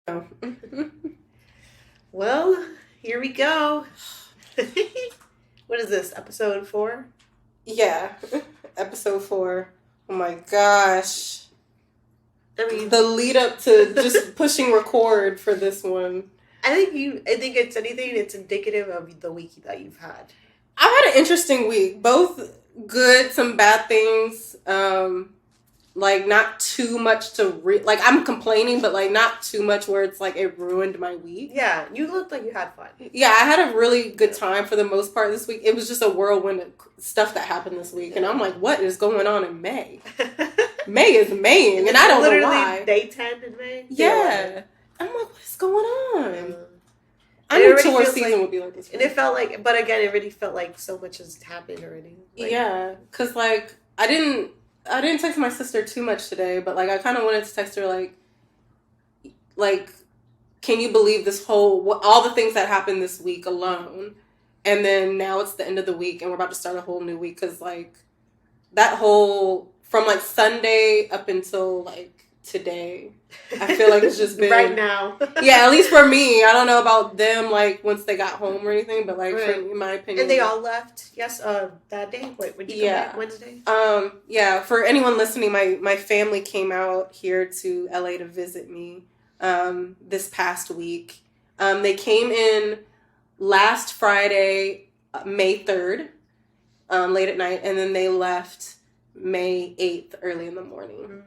Oh. Well, here we go. What is this, episode 4? Yeah, episode 4. Oh my gosh. I mean, the lead up to just pushing record for this one. I think it's indicative of the week that you've had. I've had an interesting week. Both good, some bad things. Like not too much to like I'm complaining, but like not too much where it's like it ruined my week. Yeah, you looked like you had fun. Yeah, I had a really good time for the most part this week. It was just a whirlwind of stuff that happened this week, and I'm like, what is going on in May? May is Maying, and I don't know why. Day 10 in May. Yeah, I'm like, what is going on? I knew tour season would be like this. And it felt like, but again, it really felt like so much has happened already. Like, yeah, because like I didn't text my sister too much today, but like I kind of wanted to text her like, can you believe this all the things that happened this week alone, and then now it's the end of the week and we're about to start a whole new week because like that whole from like Sunday up until like today, I feel like it's just been right now. Yeah, at least for me. I don't know about them like once they got home or anything, but like in my opinion. And they all left. Yes, that day. Wait, when did you come back? Wednesday. Yeah. For anyone listening, my family came out here to LA to visit me. This past week, they came in last Friday, May 3rd, late at night, and then they left May 8th, early in the morning.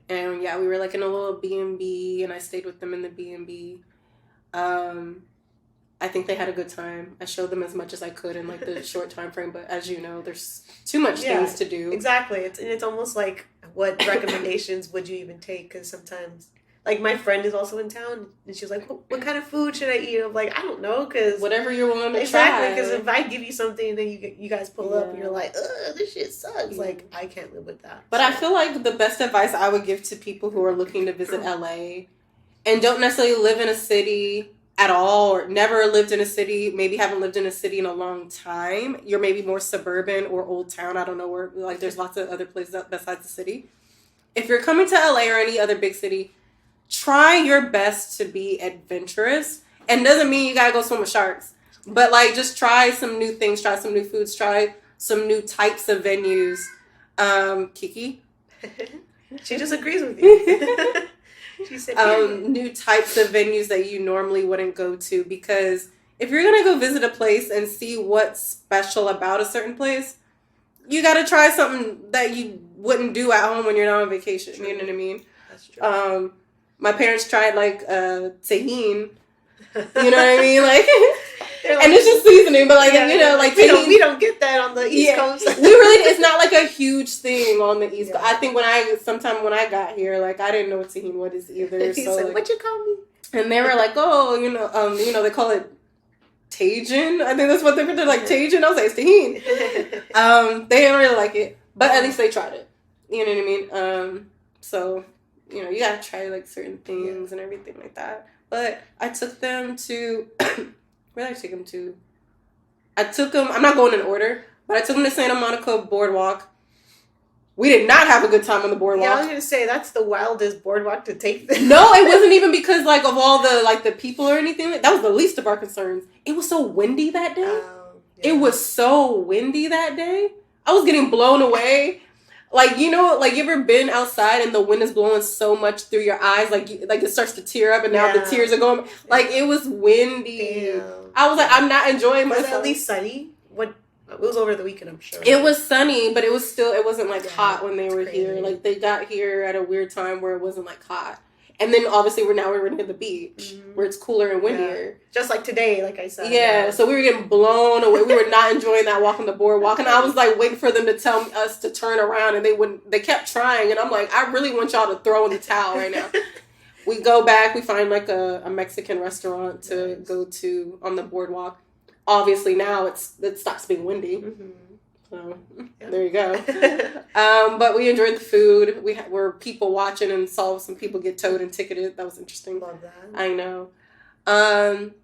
And yeah, we were like in a little B&B, and I stayed with them in the B&B. I think they had a good time. I showed them as much as I could in like the short time frame, but as you know, there's too much things to do. Exactly. It's almost like, what recommendations would you even take? Because sometimes, like, my friend is also in town, and she's like, what kind of food should I eat? I'm like, I don't know, because whatever you're willing to try. Exactly, because if I give you something, then you guys pull up, and you're like, ugh, this shit sucks. Like, I can't live with that. But I feel like the best advice I would give to people who are looking to visit LA and don't necessarily live in a city at all, or never lived in a city, maybe haven't lived in a city in a long time, you're maybe more suburban or old town, I don't know where, like there's lots of other places besides the city. If you're coming to LA or any other big city, try your best to be adventurous. And doesn't mean you gotta go swim with sharks, but like just try some new things, try some new foods, try some new types of venues. Kiki? She just agrees with you. She said new types of venues that you normally wouldn't go to, because if you're gonna go visit a place and see what's special about a certain place, you gotta try something that you wouldn't do at home when you're not on vacation. True. You know what I mean? That's true. My parents tried like tahini. You know what I mean? Like, and it's just seasoning, but like you know, like we don't get that on the East Coast. We really, it's not like a huge thing on the East Coast. I think when I got here, like I didn't know what tahini what is either. He so said, like, what you call me? And they were like, oh, they call it Tajin. I think that's what they're like Tajin. I was like, it's tahini. They didn't really like it, but at least they tried it. You know what I mean? So you gotta try like certain things and everything like that. But I took them to where did I take them to? I'm not going in order, but I took them to Santa Monica Boardwalk. We did not have a good time on the boardwalk. Yeah, I was gonna say that's the wildest boardwalk to take them. No, it wasn't even because like of all the like the people or anything. That was the least of our concerns. It was so windy that day. It was so windy that day. I was getting blown away. Like, you ever been outside and the wind is blowing so much through your eyes, like it starts to tear up and now the tears are going. Like, it was windy. Damn. I was like, I'm not enjoying myself. Was it at least sunny? It was over the weekend, I'm sure. It was sunny, but it wasn't like hot when they were here. Like, they got here at a weird time where it wasn't like hot. And then obviously we were near the beach where it's cooler and windier. Just like today, like I said. Yeah, so we were getting blown away. We were not enjoying that walk on the boardwalk. And I was like waiting for them to tell us to turn around, and they kept trying. And I'm like, I really want y'all to throw in the towel right now. We go back, we find like a Mexican restaurant to go to on the boardwalk. Obviously now it stops being windy. Mm-hmm. So there you go. But we enjoyed the food. We were people watching and saw some people get towed and ticketed. That was interesting. Love that. I know.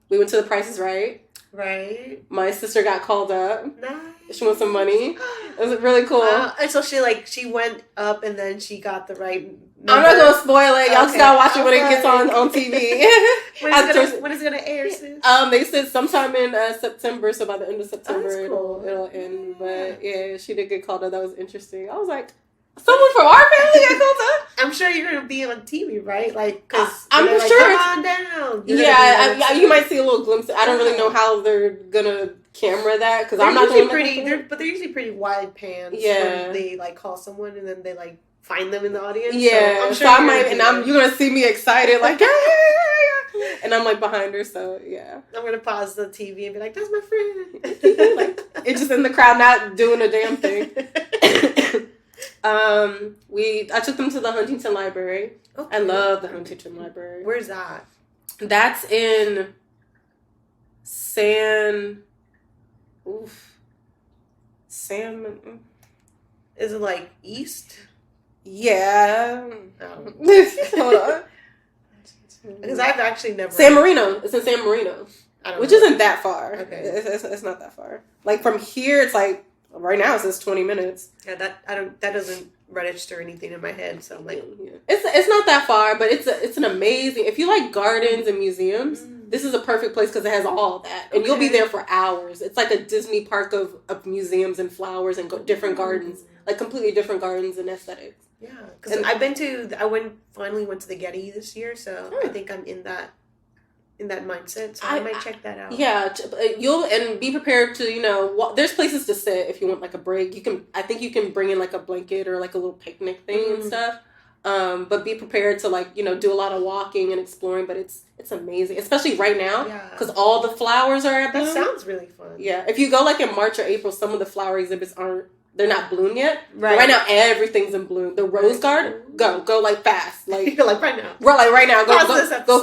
We went to the Price is Right. Right. My sister got called up. Nice. She wants some money. It was really cool. And so she went up and then she got the right number. I'm not gonna spoil it. Y'all just gotta watch it when it gets on TV. When is it gonna air, sis? They said sometime in September, so by the end of September cool. it'll end. But yeah, she did get called up. That was interesting. I was like, someone from our family got called up. I'm sure you're gonna be on TV, right? Like, cause I'm like, sure. Come on down. Yeah, you might see a little glimpse. I don't really know how they're gonna camera that because I'm not usually pretty. They're usually pretty wide pans. Yeah, when they like call someone and then they like find them in the audience. Yeah, so I'm sure you're gonna see me excited like yeah, and I'm like behind her. So yeah, I'm gonna pause the TV and be like, "That's my friend." Like it's just in the crowd, not doing a damn thing. I took them to the Huntington Library. Okay. I love the Huntington Library. Where's that? That's in Sam. Is it like east? Yeah. Oh. Hold on. Because I've actually never. San Marino. It's in San Marino, which isn't that far. Okay. It's not that far. Like from here, it's like right now it says 20 minutes. Yeah, that doesn't register anything in my head. So I'm like, it's not that far, but it's an amazing. If you like gardens and museums, this is a perfect place because it has all that, and you'll be there for hours. It's like a Disney park of museums and flowers and different gardens, like completely different gardens and aesthetics. Yeah, because finally went to the Getty this year, so I think I'm in that mindset. So I might check that out. Yeah, and be prepared to there's places to sit if you want like a break. I think you can bring in like a blanket or like a little picnic thing and stuff. But be prepared to do a lot of walking and exploring. But it's amazing, especially right now because all the flowers are at bloom. That sounds really fun. Yeah, if you go like in March or April, some of the flower exhibits they're not bloomed yet. Right now, everything's in bloom. The rose garden, go like fast, like like right now. Right now, go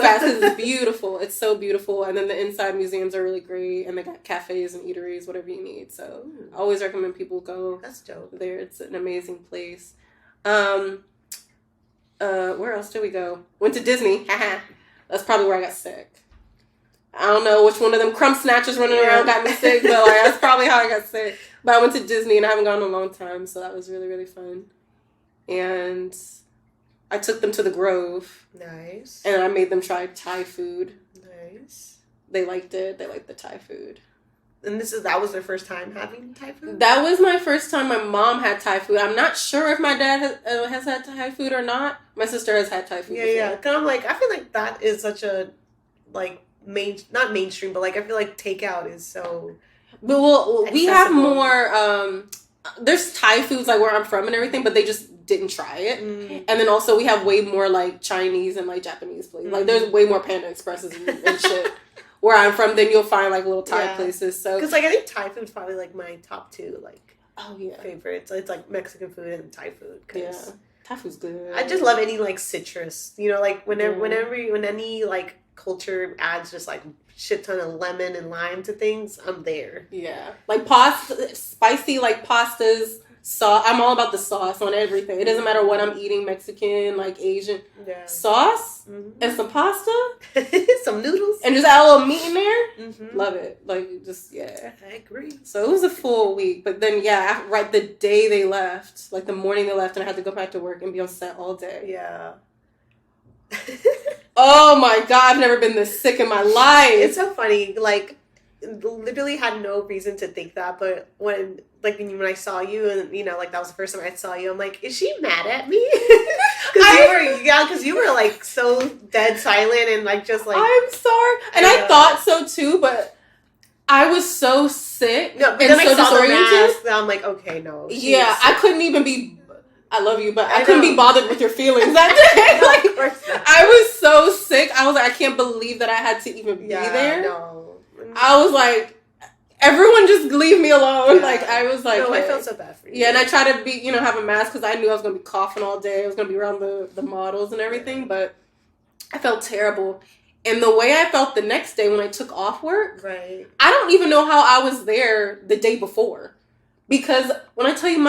fast because it's beautiful. It's so beautiful, and then the inside museums are really great, and they got cafes and eateries, whatever you need. So I always recommend people go. That's dope. There, it's an amazing place. Where else did we go? Went to Disney. That's probably where I got sick. I don't know which one of them crumb snatchers running around got me sick, but that's probably how I got sick. But I went to Disney and I haven't gone in a long time, so that was really, really fun. And I took them to the Grove. Nice. And I made them try Thai food. Nice. They liked it. They liked the Thai food. And that was their first time having Thai food? That was my first time my mom had Thai food. I'm not sure if my dad has had Thai food or not. My sister has had Thai food before. Yeah. Because I'm like, I feel like that is such a, like, not mainstream, but like I feel like takeout is so. But we have more. There's Thai foods like where I'm from and everything, but they just didn't try it. And then also we have way more like Chinese and like Japanese places. Like there's way more Panda Expresses and shit. Where I'm from, then you'll find like little Thai places. So because like I think Thai food's probably like my top two favorites. It's like Mexican food and Thai food. Thai food's good. I just love any like citrus. Like when any like culture adds just like shit ton of lemon and lime to things, I'm there. Yeah, like spicy like pastas. Sauce. I'm all about the sauce on everything. It doesn't matter what I'm eating, Mexican, like Asian. Yeah. Sauce and some pasta, some noodles, and just add a little meat in there. Love it. Like just I agree. So it was a full week, but then right the day they left, like the morning they left, and I had to go back to work and be on set all day. Yeah. Oh my God, I've never been this sick in my life. It's so funny. Like, literally had no reason to think that, but when I saw you and, like, that was the first time I saw you, I'm like, is she mad at me? Because you were, like, so dead silent and, like, just, like... I'm sorry. And I thought so, too, but I was so sick and then so disoriented. I'm like, okay, no. Yeah, I couldn't even be... I love you, but I couldn't be bothered with your feelings that day. Like, I was so sick. I was like, I can't believe that I had to even be there. No. I was like, everyone just leave me alone. Yeah. Like, I was like... No, I felt so bad for you. Yeah, and I tried to be, have a mask because I knew I was going to be coughing all day. I was going to be around the models and everything, but I felt terrible. And the way I felt the next day when I took off work, right? I don't even know how I was there the day before. Because when I tell you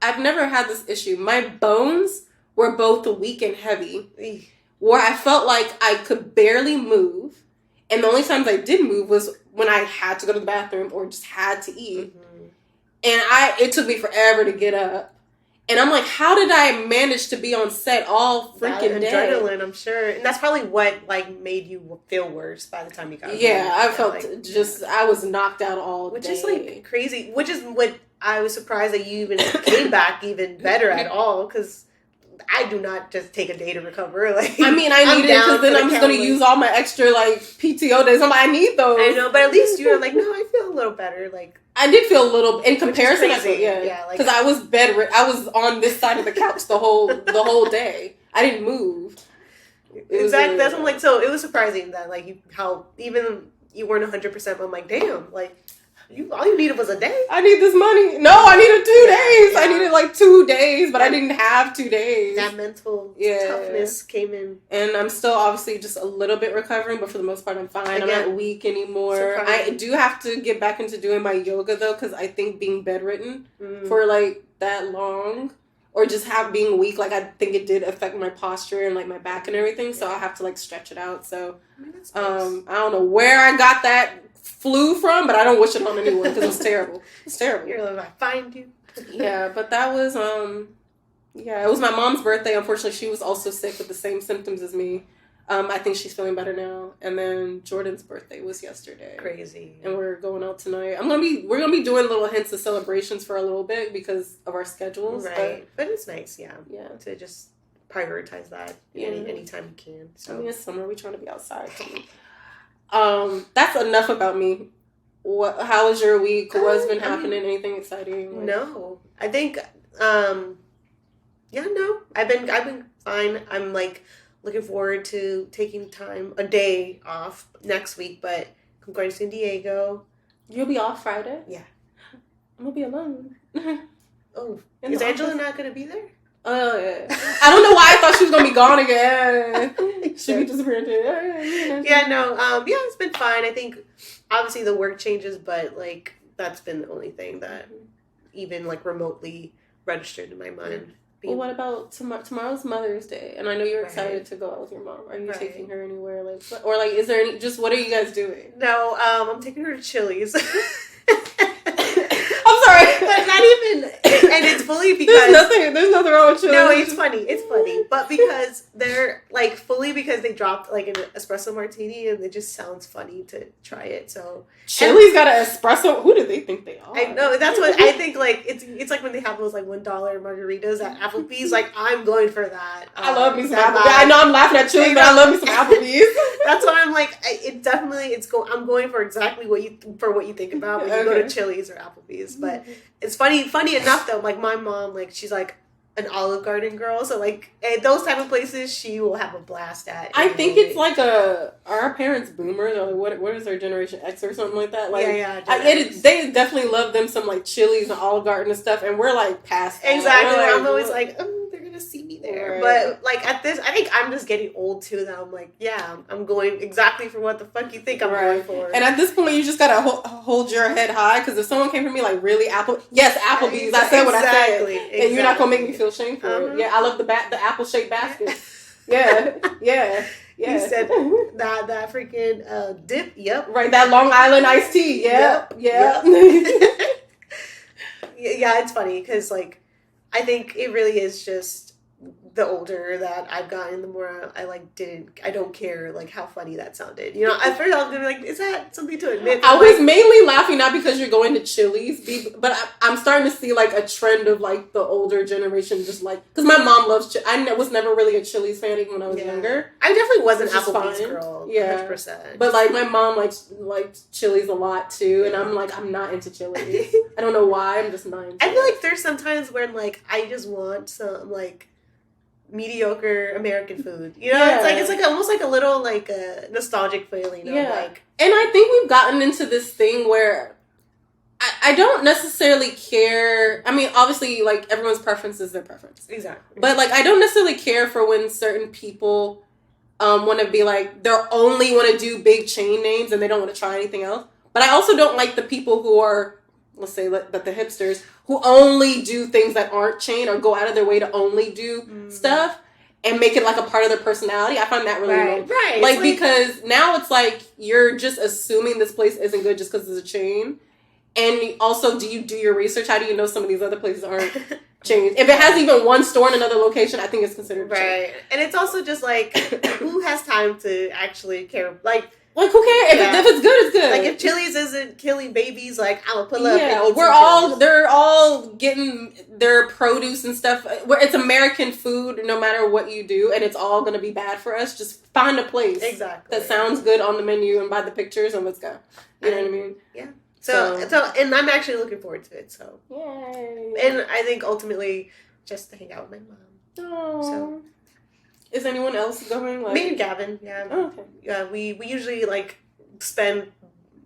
I've never had this issue. My bones were both weak and heavy. Where I felt like I could barely move. And the only times I did move was when I had to go to the bathroom or just had to eat. Mm-hmm. And it took me forever to get up. And I'm like, how did I manage to be on set all freaking day? Adrenaline, I'm sure. And that's probably what, like, made you feel worse by the time you got home. Yeah, I felt I was knocked out all which day. Which is, like, crazy. Which is what I was surprised that you even came back even better at all. Because I do not just take a day to recover. Like, I mean, I need it because then I'm just going to use all my extra, like, PTO days. I'm like, I need those. I know, but at least you're like, no, I feel a little better. Like, I did feel a little, in comparison, I feel, yeah, because I was I was on this side of the couch the whole day. I didn't move. Exactly. That's what I'm like. So it was surprising that like how even you weren't 100%. But I'm like, damn, like all you needed was a day. I need this money. No, I needed 2 days. Yeah. I needed like 2 days, but I didn't have 2 days. That mental toughness came in, and I'm still obviously just a little bit recovering, but for the most part, I'm fine. Again, I'm not weak anymore. Surprising. I do have to get back into doing my yoga though, because I think being bedridden for like that long, or just being weak, like I think it did affect my posture and like my back and everything. So I have to like stretch it out. So nice. I don't know where I got that flu from, but I don't wish it on anyone because it was terrible. It's terrible. You're like, I find you. Yeah, but that was it was my mom's birthday. Unfortunately, she was also sick with the same symptoms as me. I think she's feeling better now. And then Jordan's birthday was yesterday. Crazy. And we're going out tonight. We're gonna be doing little hints of celebrations for a little bit because of our schedules. Right. But it's nice, yeah. Yeah. To just prioritize that anytime you can. So I mean, it's summer. We're trying to be outside. That's enough about me. How was your week? What's been happening? Anything exciting? Like, no. I think I've been fine. I'm like looking forward to taking a day off next week, but I'm going to San Diego. You'll be off Friday? Yeah. I'm gonna be alone. Oh, is Angela not gonna be there? I don't know why I thought she was gonna be gone again. She'll be disappearing too. It's been fine. I think obviously the work changes, but like that's been the only thing that even like remotely registered in my mind. Well, what about tomorrow's Mother's Day? And I know you're excited to go out with your mom. Are you taking her anywhere? Like, or like, is there any? Just what are you guys doing? No, I'm taking her to Chili's. I'm sorry, but not even. And it's fully because there's nothing wrong with Chili's. No, it's funny, but because they're like fully because they dropped like an espresso martini and it just sounds funny to try it. So Chili's got an espresso. Who do they think they are? I know that's what I think. Like it's like when they have those like $1 margaritas at Applebee's. Like I'm going for that. I love me some Applebee's. I know I'm laughing at Chili's, but I love me some Applebee's. That's what I'm like. I'm going for exactly what you think about when you go to Chili's or Applebee's. But it's funny enough though. Like my mom, like she's like an Olive Garden girl, so like at those type of places, she will have a blast at. I think it's like are our parents boomers or what is their Generation X or something like that? Like they definitely love them some like Chili's and Olive Garden and stuff, and we're like past that. Exactly. Like, I'm always like, oh, they're gonna see me there, but like at this, I think I'm just getting old too. That I'm like, yeah, I'm going exactly for what the fuck you think I'm going for. And at this point, you just gotta hold your head high because if someone came for me like really Applebee's, I said what I said, and you're not gonna make me feel shame for it. Yeah, I love the apple shaped basket. Yeah. You said that freaking dip. Yep. Right. That Long Island iced tea. Yep. Yeah. Yeah. It's funny because like I think it really is just the older that I've gotten, the more I don't care like how funny that sounded. You know, at first I was gonna be like, is that something to admit? I was mainly laughing not because you're going to Chili's, but I'm starting to see like a trend of like the older generation just like because my mom loves. I was never really a Chili's fan even when I was younger. I definitely was an Applebee's girl. 100%. But like my mom liked Chili's a lot too, and I'm like I'm not into Chili's. I don't know why. I'm just not into I feel like there's sometimes when like I just want some like mediocre American food, you know. It's like almost like a little like a nostalgic feeling of like. And I think we've gotten into this thing where I don't necessarily care. I mean, obviously, like everyone's preference is their preference, exactly. But like, I don't necessarily care for when certain people want to be like they only want to do big chain names and they don't want to try anything else. But I also don't like the people who are. Let's say that the hipsters who only do things that aren't chain or go out of their way to only do stuff. and make it like a part of their personality. I find that really annoying. Right. Like, because now it's like you're just assuming this place isn't good just because it's a chain. And also, do you do your research? How do you know some of these other places aren't chains? If it has even one store in another location, I think it's considered a chain. Right. And it's also just like, who has time to actually care? Like who cares? If it's good, it's good. Like, if Chili's isn't killing babies, like, I will pull up and eat they're all getting their produce and stuff. It's American food, no matter what you do, and it's all going to be bad for us. Just find a place that sounds good on the menu and buy the pictures and let's go. You know what I mean? Yeah. So, and I'm actually looking forward to it, so. Yay. And I think ultimately, just to hang out with my mom. Oh. So. Is anyone else going? Like... Me and Gavin, yeah. Oh, okay. Yeah, we usually, like, spend,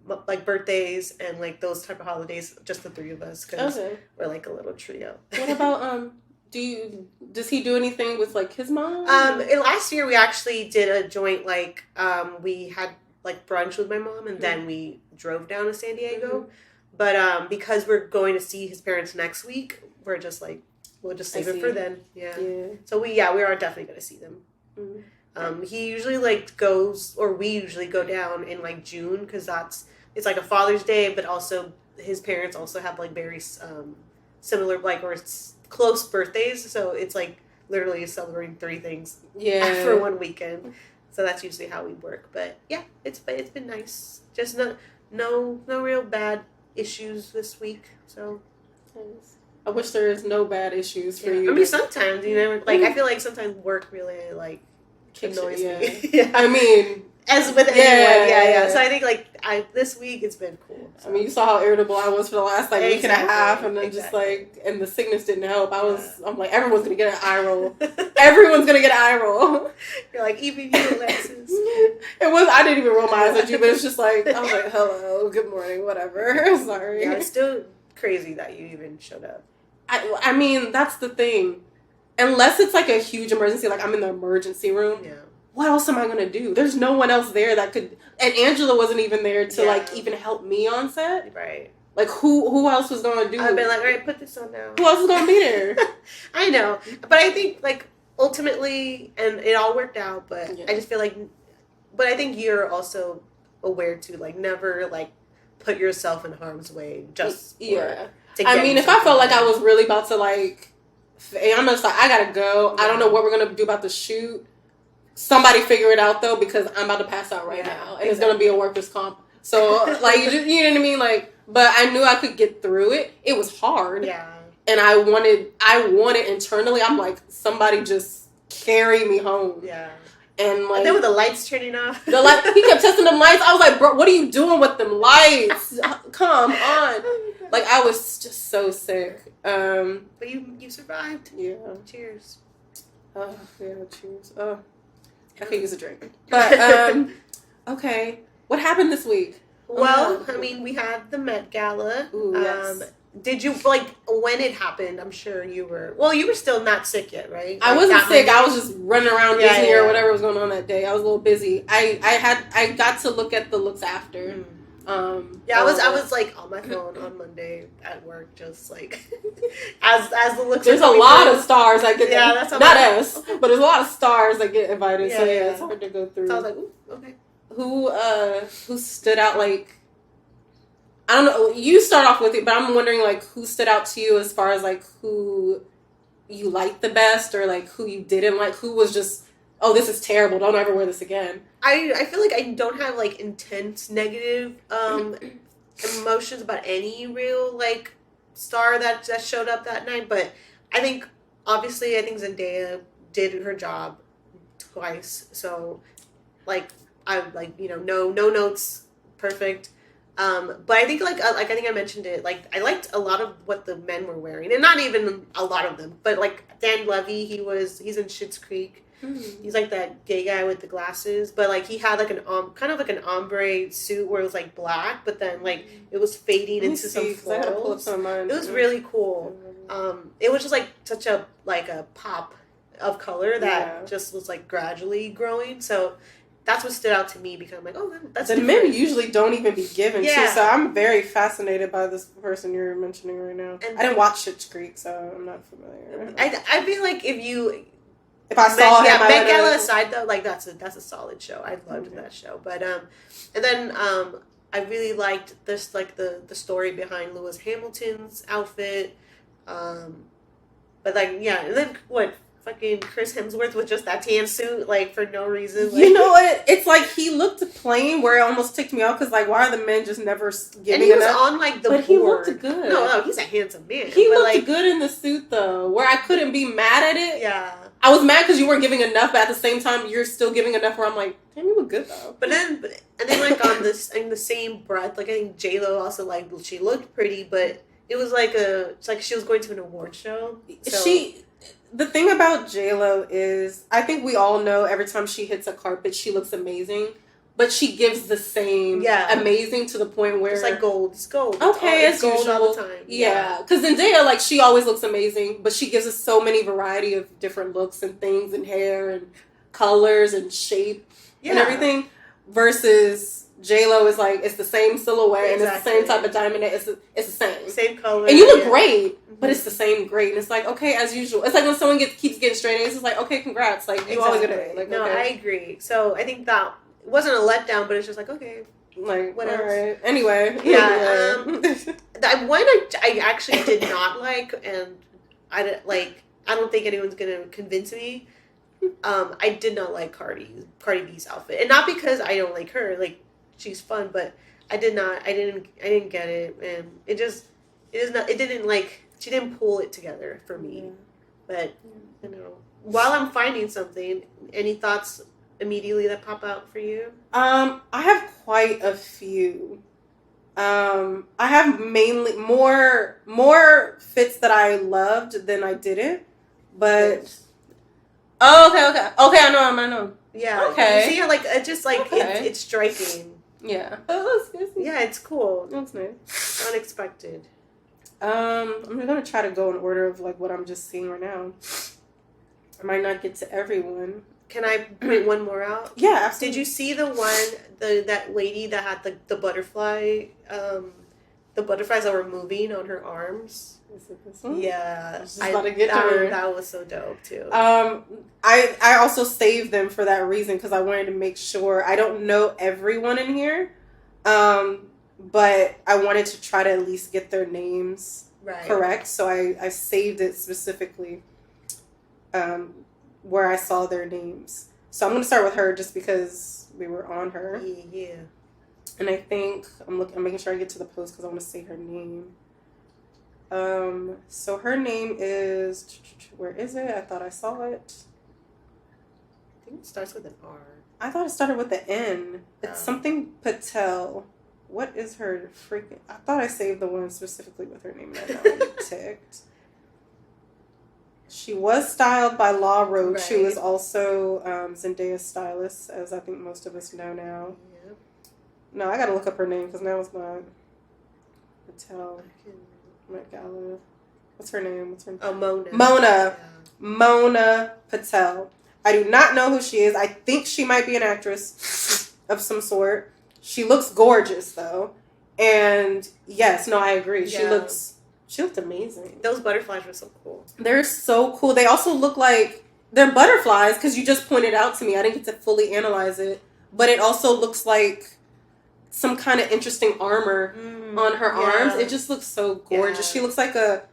like, birthdays and, like, those type of holidays, just the three of us, because we're, like, a little trio. What about, does he do anything with, like, his mom? Last year we actually did a joint, like, we had, like, brunch with my mom, and then we drove down to San Diego. But, because we're going to see his parents next week, we're just, like, we'll just save it for then. Yeah. So we are definitely going to see them. Mm-hmm. He usually like goes, or we usually go down in like June because it's like a Father's Day, but also his parents also have like very similar like or close birthdays. So it's like literally celebrating 3 things for one weekend. So that's usually how we work. But yeah, it's been nice. Just no real bad issues this week. So. Nice. I wish there is no bad issues for you. I mean, sometimes, you know, like, I feel like sometimes work really, like, annoys me. Yeah. I mean... As with anyone, yeah. So I think, like, this week it's been cool. So. I mean, you saw how irritable I was for the last, like, week and a half, and then just, like, and the sickness didn't help. I'm like, everyone's gonna get an eye roll. Everyone's gonna get an eye roll. You're like, even you, Alexis. I didn't even roll my eyes at you, but it's just like, I was like, hello, good morning, whatever. Sorry. Yeah, it's still crazy that you even showed up. I mean, that's the thing. Unless it's like a huge emergency, like I'm in the emergency room, what else am I going to do? There's no one else there that could... And Angela wasn't even there to like even help me on set. Right. Like who else was going to do it? I've been like, all right, put this on now. Who else is going to be there? I know. But I think like ultimately, and it all worked out, but I just feel like... But I think you're also aware to like never like put yourself in harm's way just for... I mean, if I felt like I was really about to, like, I'm just like, I gotta go. I don't know what we're gonna do about the shoot. Somebody figure it out, though, because I'm about to pass out right now. And it's gonna be a workers' comp. So, like, you know what I mean? Like, but I knew I could get through it. It was hard. Yeah. And I wanted internally, I'm like, somebody just carry me home. Yeah. And like, then with the lights turning off. He kept testing them lights. I was like, bro, what are you doing with them lights? Come on. Like, I was just so sick. But you survived. Yeah. Cheers. Oh, yeah, cheers. Oh, I could use a drink. But, okay. What happened this week? Well, I mean, we had the Met Gala. Ooh, yes. Did you, like, when it happened, I'm sure you were still not sick yet, right? I wasn't sick. I was just running around Disney or whatever was going on that day. I was a little busy. I got to look at the looks after. I was like on my phone on Monday at work, just like as the looks. There's a lot of stars that get that's not us, but there's a lot of stars that get invited. So it's hard to go through. So I was like, ooh, okay. Who stood out? Like, I don't know. You start off with it, but I'm wondering like who stood out to you as far as like who you liked the best, or like who you didn't like. Who was just, oh, this is terrible. Don't ever wear this again. I feel like I don't have like intense negative emotions about any real like star that showed up that night, but I think Zendaya did her job twice, so like I like no notes, perfect. But I think like I think I mentioned it, like I liked a lot of what the men were wearing, and not even a lot of them, but like Dan Levy, he's in Schitt's Creek. He's like that gay guy with the glasses, but like he had like an kind of like an ombre suit where it was like black, but then like it was fading into some florals. It was really cool. It was just like such a pop of color that just was like gradually growing. So that's what stood out to me, because I'm like, oh, that's the different. Men usually don't even be given to. So I'm very fascinated by this person you're mentioning right now. And I didn't watch Schitt's Creek, so I'm not familiar. I feel like if you If I saw him, I Met Gala aside though, like that's a solid show. I loved that show. But and then I really liked this like the story behind Lewis Hamilton's outfit. But like and then what? Fucking Chris Hemsworth with just that tan suit, like for no reason. Like, you know what? It's like he looked plain, where it almost ticked me off because like, why are the men just never giving and he was enough? on like the but board. He looked good. No, he's a handsome man. He looked like, good in the suit though, where I couldn't be mad at it. Yeah, I was mad because you weren't giving enough, but at the same time, you're still giving enough. Where I'm like, damn, you look good though. But then like on this in the same breath, like I think J-Lo also like she looked pretty, but it was like it's like she was going to an award show. So. The thing about J-Lo is, I think we all know every time she hits a carpet, she looks amazing. But she gives the same amazing to the point where... It's like gold. It's gold. Okay, it's gold usual. all the time. Yeah. Because Zendaya, like, she always looks amazing. But she gives us so many variety of different looks and things and hair and colors and shape and everything. Versus... J-Lo is like, it's the same silhouette and it's the same type of diamond. It's the same. Same color. And you look great, but it's the same great. And it's like, okay, as usual. It's like when someone keeps getting straight A's, it's like, okay, congrats. Like, you always get an A. Like, no, okay. I agree. So I think that wasn't a letdown, but it's just like, okay. Like, what all else? Right. Anyway. Yeah. That one I actually did not like, and I don't think anyone's going to convince me. I did not like Cardi B's outfit. And not because I don't like her. Like, she's fun, but I didn't get it, and it didn't like, she didn't pull it together for me. But you know, while I'm finding something, any thoughts immediately that pop out for you? I have quite a few. I have mainly more fits that I loved than I didn't, but yes. Okay, I know. Yeah. Okay. You see how like it's just like it's striking. Yeah. Oh, that's good. Yeah, it's cool. That's nice. Unexpected. I'm gonna try to go in order of like what I'm just seeing right now. I might not get to everyone. Can I point one more out? Yeah, absolutely. Did you see the one that lady that had the butterfly the butterflies that were moving on her arms? Is it this one? Yeah. That was so dope too. I also saved them for that reason because I wanted to make sure. I don't know everyone in here, but I wanted to try to at least get their names correct. So I saved it specifically where I saw their names. So I'm going to start with her just because we were on her. Yeah. And I think I'm making sure I get to the post because I want to say her name. So her name is, where is it? I thought I saw it. I think it starts with an R. I thought it started with an N. It's something Patel. What is her freaking... I thought I saved the one specifically with her name. And I got ticked. She was styled by Law Roach, who is also Zendaya's stylist, as I think most of us know now. Yeah. No, I gotta look up her name because now it's not Patel. Met Gala. What's her name? Oh, Mona. Yeah. Mona Patel. I do not know who she is. I think she might be an actress of some sort. She looks gorgeous though. And yes, no, I agree. Yeah. She looked amazing. Those butterflies were so cool. They're so cool. They also look like they're butterflies because you just pointed out to me. I didn't get to fully analyze it. But it also looks like some kind of interesting armor on her arms. It just looks so gorgeous. Yeah. She looks like a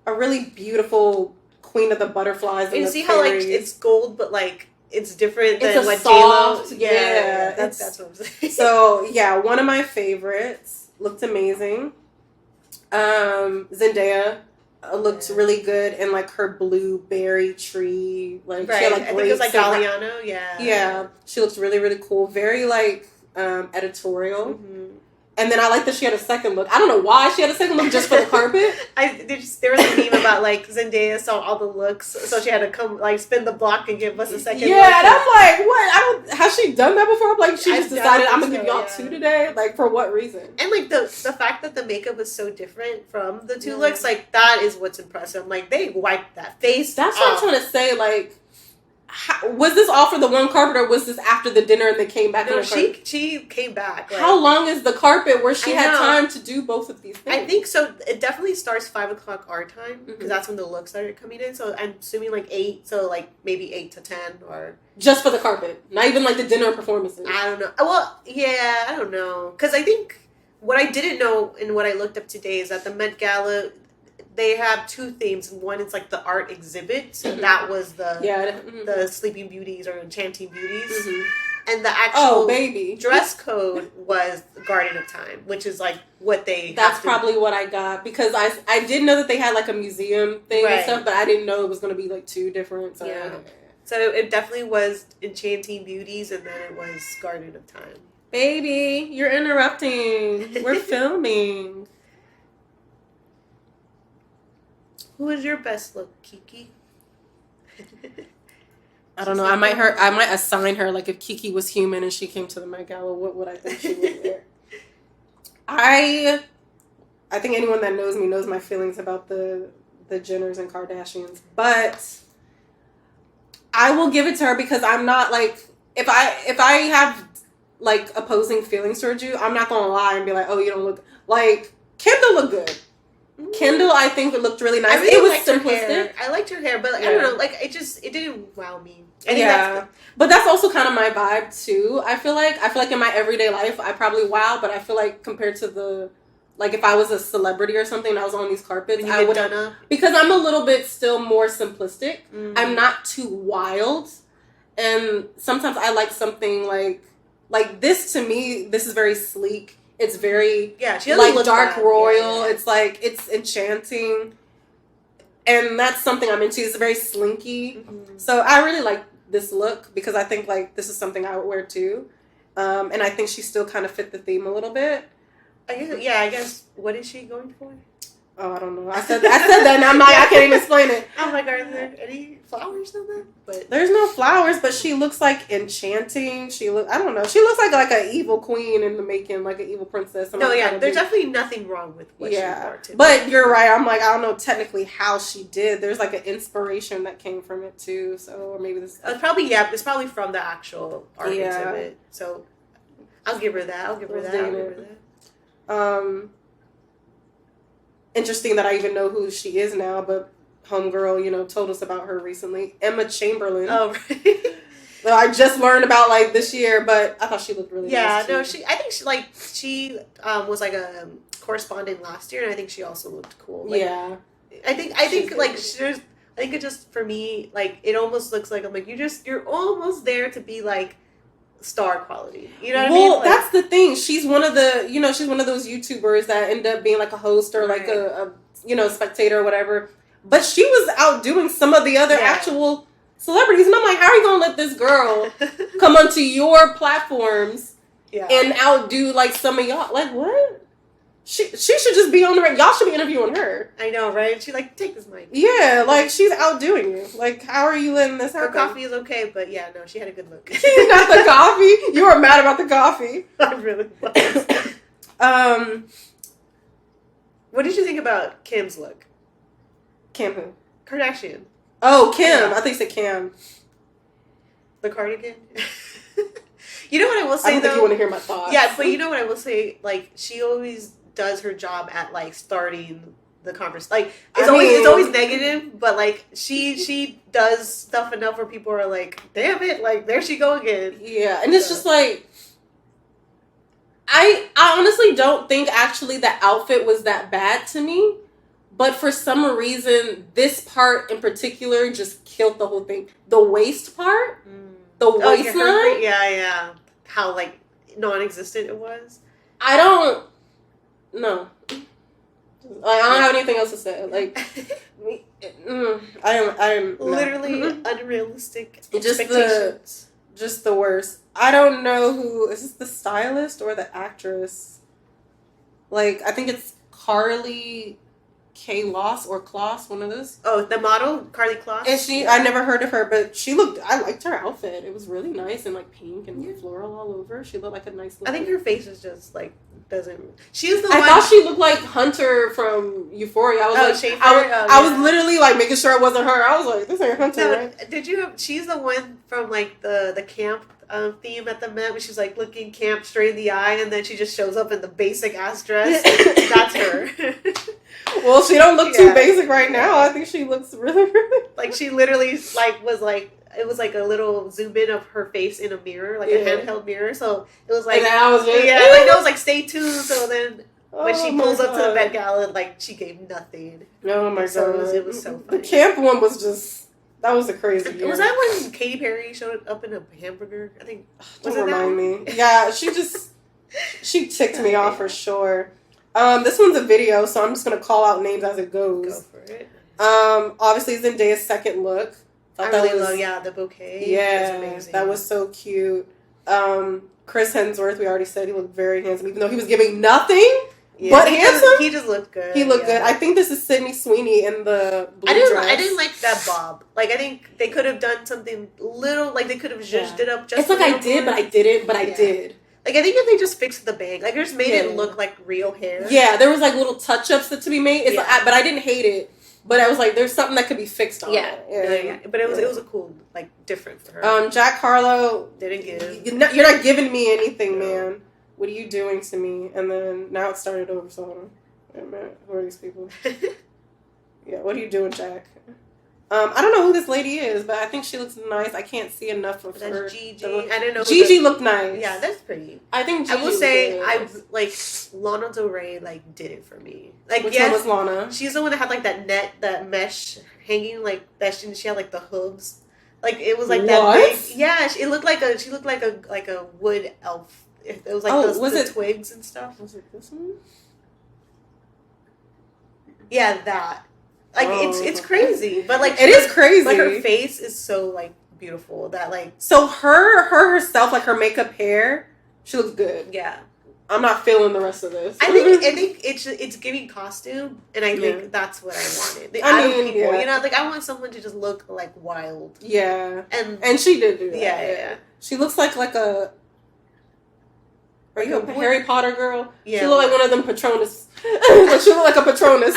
really beautiful queen of the butterflies. And you see how like it's gold, but like it's different than what soft, J-Lo. Yeah, that's what I'm saying. So yeah, one of my favorites. Looked amazing. Zendaya looked really good in like her blueberry tree. Like she had, like, I think it was like Galliano. Yeah, she looks really really cool. Very like editorial. Mm-hmm. And then I like that she had a second look. I don't know why she had a second look just for the carpet. There was a meme about like Zendaya saw all the looks, so she had to come like spin the block and give us a second. Yeah, look. and I'm like, what? Has she done that before? Like she just decided I'm gonna give y'all two today. Like for what reason? And like the fact that the makeup was so different from the two looks, like that is what's impressive. Like they wiped that face. That's what I'm trying to say. Like, was this all for the one carpet, or was this after the dinner and they came back? No, she came back. Like, how long is the carpet where she had time to do both of these things? I think so. It definitely starts 5:00 our time because that's when the looks started coming in. So I'm assuming like 8. So like maybe 8 to 10 or just for the carpet, not even like the dinner performances. I don't know. Well, yeah, I don't know because I think what I didn't know and what I looked up today is that the Met Gala, they have 2 themes. One is like the art exhibit, so that was the Sleeping Beauties or Enchanting Beauties, and the actual dress code was Garden of Time, which is like what they. That's probably what I got because I did know that they had like a museum thing and stuff, but I didn't know it was going to be like 2 different. So. Yeah, so it definitely was Enchanting Beauties, and then it was Garden of Time. Baby, you're interrupting. We're filming. Who was your best look, Kiki? I don't know. I might assign her, like, if Kiki was human and she came to the Met Gala, what would I think she would wear? I think anyone that knows me knows my feelings about the Jenners and Kardashians, but I will give it to her because I'm not like if I have like opposing feelings towards you, I'm not gonna lie and be like, oh, you don't look like Kendall looked good. Kendall, I think, looked really nice. Really it was simplistic. I liked her hair, but like, I don't know, like it didn't wow me. I think but that's also kind of my vibe too. I feel like in my everyday life, I probably wow, but I feel like compared to the like if I was a celebrity or something, and I was on these carpets, I would because I'm a little bit still more simplistic. Mm-hmm. I'm not too wild, and sometimes I like something like this. To me, this is very sleek. It's very she like dark royal. It's like it's enchanting, and that's something I'm into. It's very slinky, so I really like this look because I think like this is something I would wear too, and I think she still kind of fit the theme a little bit. I guess. What is she going for? Oh, I don't know. I said that, and I can't even explain it. I'm like, are there any flowers in there? But there's no flowers, but she looks like enchanting. I don't know. She looks like an evil queen in the making, like an evil princess. There's definitely nothing wrong with what she wore. But you're right. I'm like, I don't know technically how she did. There's like an inspiration that came from it too. So or maybe this. It's probably from the actual art exhibit. So I'll give her that. Interesting that I even know who she is now, but Homegirl, told us about her recently. Emma Chamberlain. Oh, right. Well, I just learned about like this year, but I thought she looked really nice. Yeah, no, I think she was like a correspondent last year, and I think she also looked cool. Like, yeah. I think it just for me, like it almost looks like I'm like you're almost there to be like star quality. You know what I mean? Well, that's the thing. She's one of the, she's one of those YouTubers that end up being like a host or like a spectator or whatever. But she was outdoing some of the other actual celebrities. And I'm like, how are you going to let this girl come onto your platforms and outdo like some of y'all? Like, what? She should just be on the right. Y'all should be interviewing her. I know, right? She like, take this mic. Yeah, like she's outdoing you. Like, how are you letting this happen? Her coffee is okay, but yeah, no, she had a good look. Not the coffee. You were mad about the coffee. I really was. What did you think about Kim's look? Kim who? Kardashian. Oh, Kim. I think you said Cam. The cardigan. You know what I will say, I don't think you want to hear my thoughts. Yeah, but you know what I will say? Like, she always does her job at, like, starting the conversation. Like, it's always negative, but, like, she does stuff enough where people are like, damn it, like, there she go again. Yeah, and it's just, like, I honestly don't think, actually, the outfit was that bad to me. But for some reason, this part in particular just killed the whole thing. The waist part, the waistline. Yeah. How, like, non-existent it was. I don't know. I don't have anything else to say. Like, I am literally unrealistic expectations. Just the worst. I don't know who is this, the stylist or the actress? Like, I think it's Carly K. Loss or Kloss, one of those. Oh, the model, Carly Kloss. And I never heard of her, but I liked her outfit. It was really nice and like pink and floral all over. She looked like a nice I think her face is just like, doesn't. She's the I one. thought she looked like Hunter from Euphoria. I was I was literally like making sure it wasn't her. I was like, this ain't Hunter, right? Did you? She's the one from like the camp theme at the Met, where she's like looking camp straight in the eye, and then she just shows up in the basic ass dress. That's her. Well, she don't look too basic right now. I think she looks really, really like she literally like was like. It was like a little zoom in of her face in a mirror, like a handheld mirror. So it was like, like that was like stay tuned. So then when she pulls up to the Met Gala, like she gave nothing. Oh my god, it was so funny. The camp one was just that was a crazy year. Was that when Katy Perry showed up in a hamburger? I think. Don't remind me. Yeah, she ticked me off for sure. This one's a video, so I'm just gonna call out names as it goes. Go for it. Obviously Zendaya's second look. I really love the bouquet. Yeah, was amazing. That was so cute. Chris Hemsworth, we already said he looked very handsome, even though he was giving nothing but handsome. He just looked good. He looked good. I think this is Sydney Sweeney in the blue dress. I didn't like that bob. Like, I think they could have done something little. Like, they could have zhuzhed it up. It's like I did, but I didn't. But I did. Like, I think if they just fixed the bang, like, they just made it look like real hair. Yeah, there was like little touch ups to be made. It's like, but I didn't hate it. But I was like, there's something that could be fixed on it. Yeah. But it was a cool, like, different for her. Jack Harlow didn't give. You're not giving me anything, man. What are you doing to me? And then now it started over. So hold on. Wait a minute. Who are these people? Yeah, what are you doing, Jack? I don't know who this lady is, but I think she looks nice. I can't see enough of her. Gigi. I didn't know. Gigi looked nice. Yeah, that's pretty. I think Gigi I will say like Lana Del Rey like did it for me. Like which one was Lana? She's the one that had like that mesh hanging like that. She had like the hooves. Like it was like that big. Yeah, she looked like a wood elf. It was like the twigs and stuff. Was it this one? Yeah, that. Like it's crazy, but like it is crazy. Like her face is so like beautiful that like so her herself, like her makeup, hair, she looks good. Yeah, I'm not feeling the rest of this. I think it's giving costume, and I think that's what I wanted. I mean, people, you know, like I want someone to just look like wild. Yeah, and she did do that. Yeah. She looks like a. Are you a Harry Potter girl? Yeah. She look like one of them Patronus. She look like a Patronus.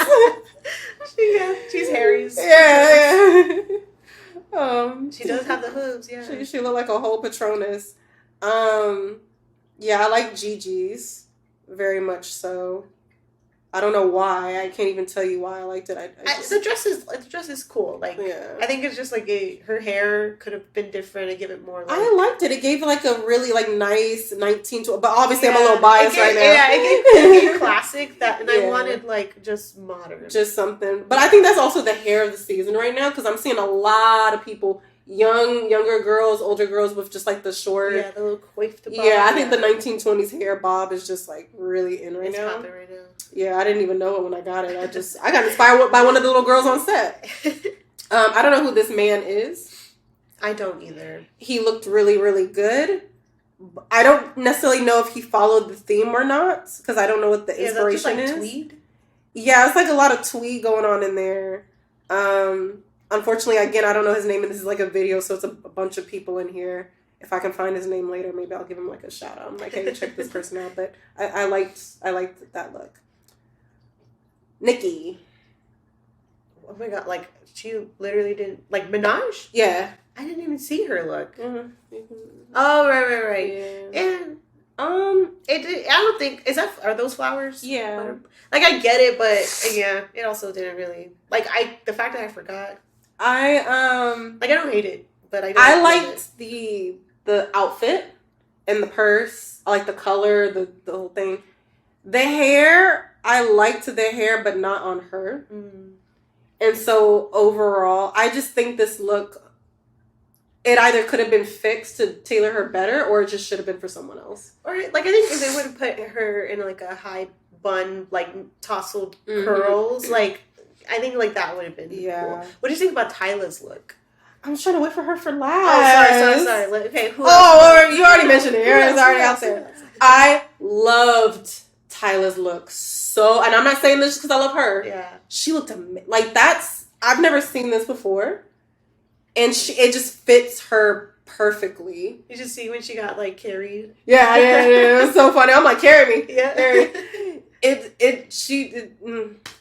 She's Harry's. Yeah. She does have the hooves. Yeah. She look like a whole Patronus. Yeah, I like Gigi's very much so. I don't know why. I can't even tell you why I liked it. The dress is cool. Like I think it's just like her hair could have been different and give it more. Like, I liked it. It gave like a really like nice 1920s. But obviously I'm a little biased right now. Yeah, it gave classic that, and I wanted like just modern, just something. But I think that's also the hair of the season right now because I'm seeing a lot of people. Younger girls, older girls with just like the short, the little coiffed bob. Yeah, I think the 1920s hair bob is just like really in right now. It's popping right now. Yeah, I didn't even know it when I got it. I got inspired by one of the little girls on set. I don't know who this man is. I don't either. He looked really, really good. I don't necessarily know if he followed the theme or not because I don't know what the inspiration is. Tweed? Yeah, it's like a lot of tweed going on in there. Unfortunately, again, I don't know his name, and this is like a video, so it's a bunch of people in here. If I can find his name later, maybe I'll give him like a shout out. I'm like, hey, check this person out. But I liked that look. Nikki. Oh my god! Like she literally didn't like Minaj. Yeah, I didn't even see her look. Mm-hmm. Oh right. Yeah. And I don't think are those flowers? Yeah. Like I get it, but yeah, it also didn't really like the fact that I forgot. I don't hate it, but I liked the outfit and the purse. I like the color, the whole thing. The hair, I liked the hair, but not on her. Mm. And so overall, I just think this look, it either could have been fixed to tailor her better, or it just should have been for someone else. Or like I think if they would have put her in like a high bun, like tousled curls, like I think like that would have been cool. What do you think about Tyla's look? I'm trying to wait for her for last. Oh, sorry. Okay, who? Oh, you already mentioned it. It's already out there. I loved Tyla's look so so, and I'm not saying this because I love her. Yeah. She looked like I've never seen this before. And it just fits her perfectly. You should see when she got like carried. Yeah. It was so funny. I'm like, carry me. Yeah. Carry.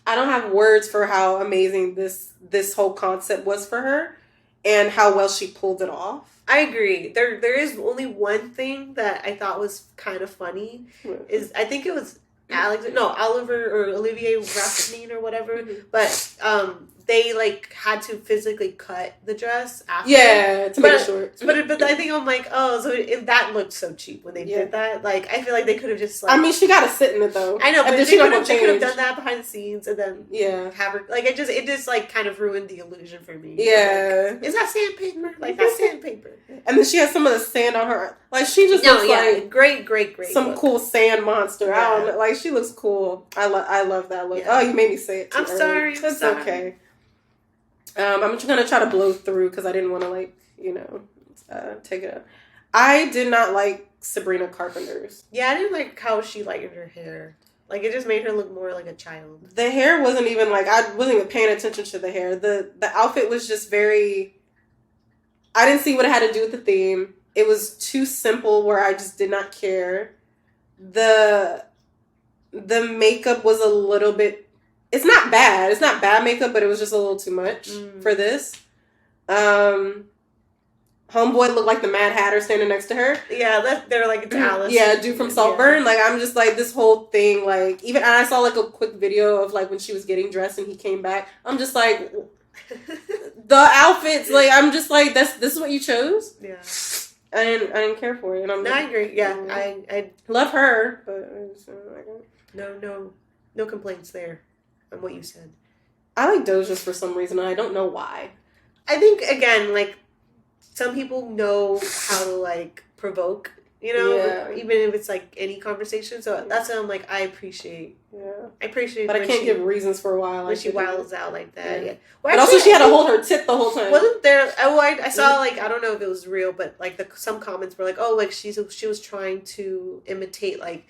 I don't have words for how amazing this whole concept was for her and how well she pulled it off. I agree. There is only one thing that I thought was kind of funny. Is I think it was Oliver or Olivier Raffinin or whatever. Mm-hmm. But they like had to physically cut the dress after. Yeah, to make it short. But I think I'm like, oh, so that looked so cheap when they did that. Like, I feel like they could have just like. I mean, she got to sit in it though. I know, but they could have done that behind the scenes and then have her like it just like kind of ruined the illusion for me. Yeah, like, is that sandpaper? Like that's sandpaper. And then she has some of the sand on her. Like she just looks like great. Some look. cool sand monster. Yeah. I don't know. Like she looks cool. I love that look. Yeah. Oh, you made me say it. I'm sorry. It's okay. I'm just gonna try to blow through because I didn't want to take it up. I did not like Sabrina Carpenter's. Yeah, I didn't like how she lightened her hair. Like it just made her look more like a child. The hair wasn't even like I wasn't even paying attention to the hair. The outfit was just very. I didn't see what it had to do with the theme. It was too simple where I just did not care. The makeup was a little bit. It's not bad. It's not bad makeup, but it was just a little too much for this. Homeboy looked like the Mad Hatter standing next to her. Yeah, they're like it's Alice. Yeah, dude from Saltburn. Yeah. Like I'm just like this whole thing. Like even and I saw like a quick video of like when she was getting dressed and he came back. I'm just like the outfits. Like I'm just like this is what you chose. Yeah. I didn't care for it. And I agree. Yeah, I love her, but no complaints there. On what you said. I like Doja's for some reason, and I don't know why. I think, again, like, some people know how to, like, provoke, even if it's, like, any conversation. So that's what I'm like, I appreciate. Yeah. I appreciate But I can't give reasons for why. When she wiles out like that, yeah. Well, but also she had to hold her tit the whole time. Wasn't there, I saw, like, I don't know if it was real, but, like, some comments were like, oh, like, she was trying to imitate, like,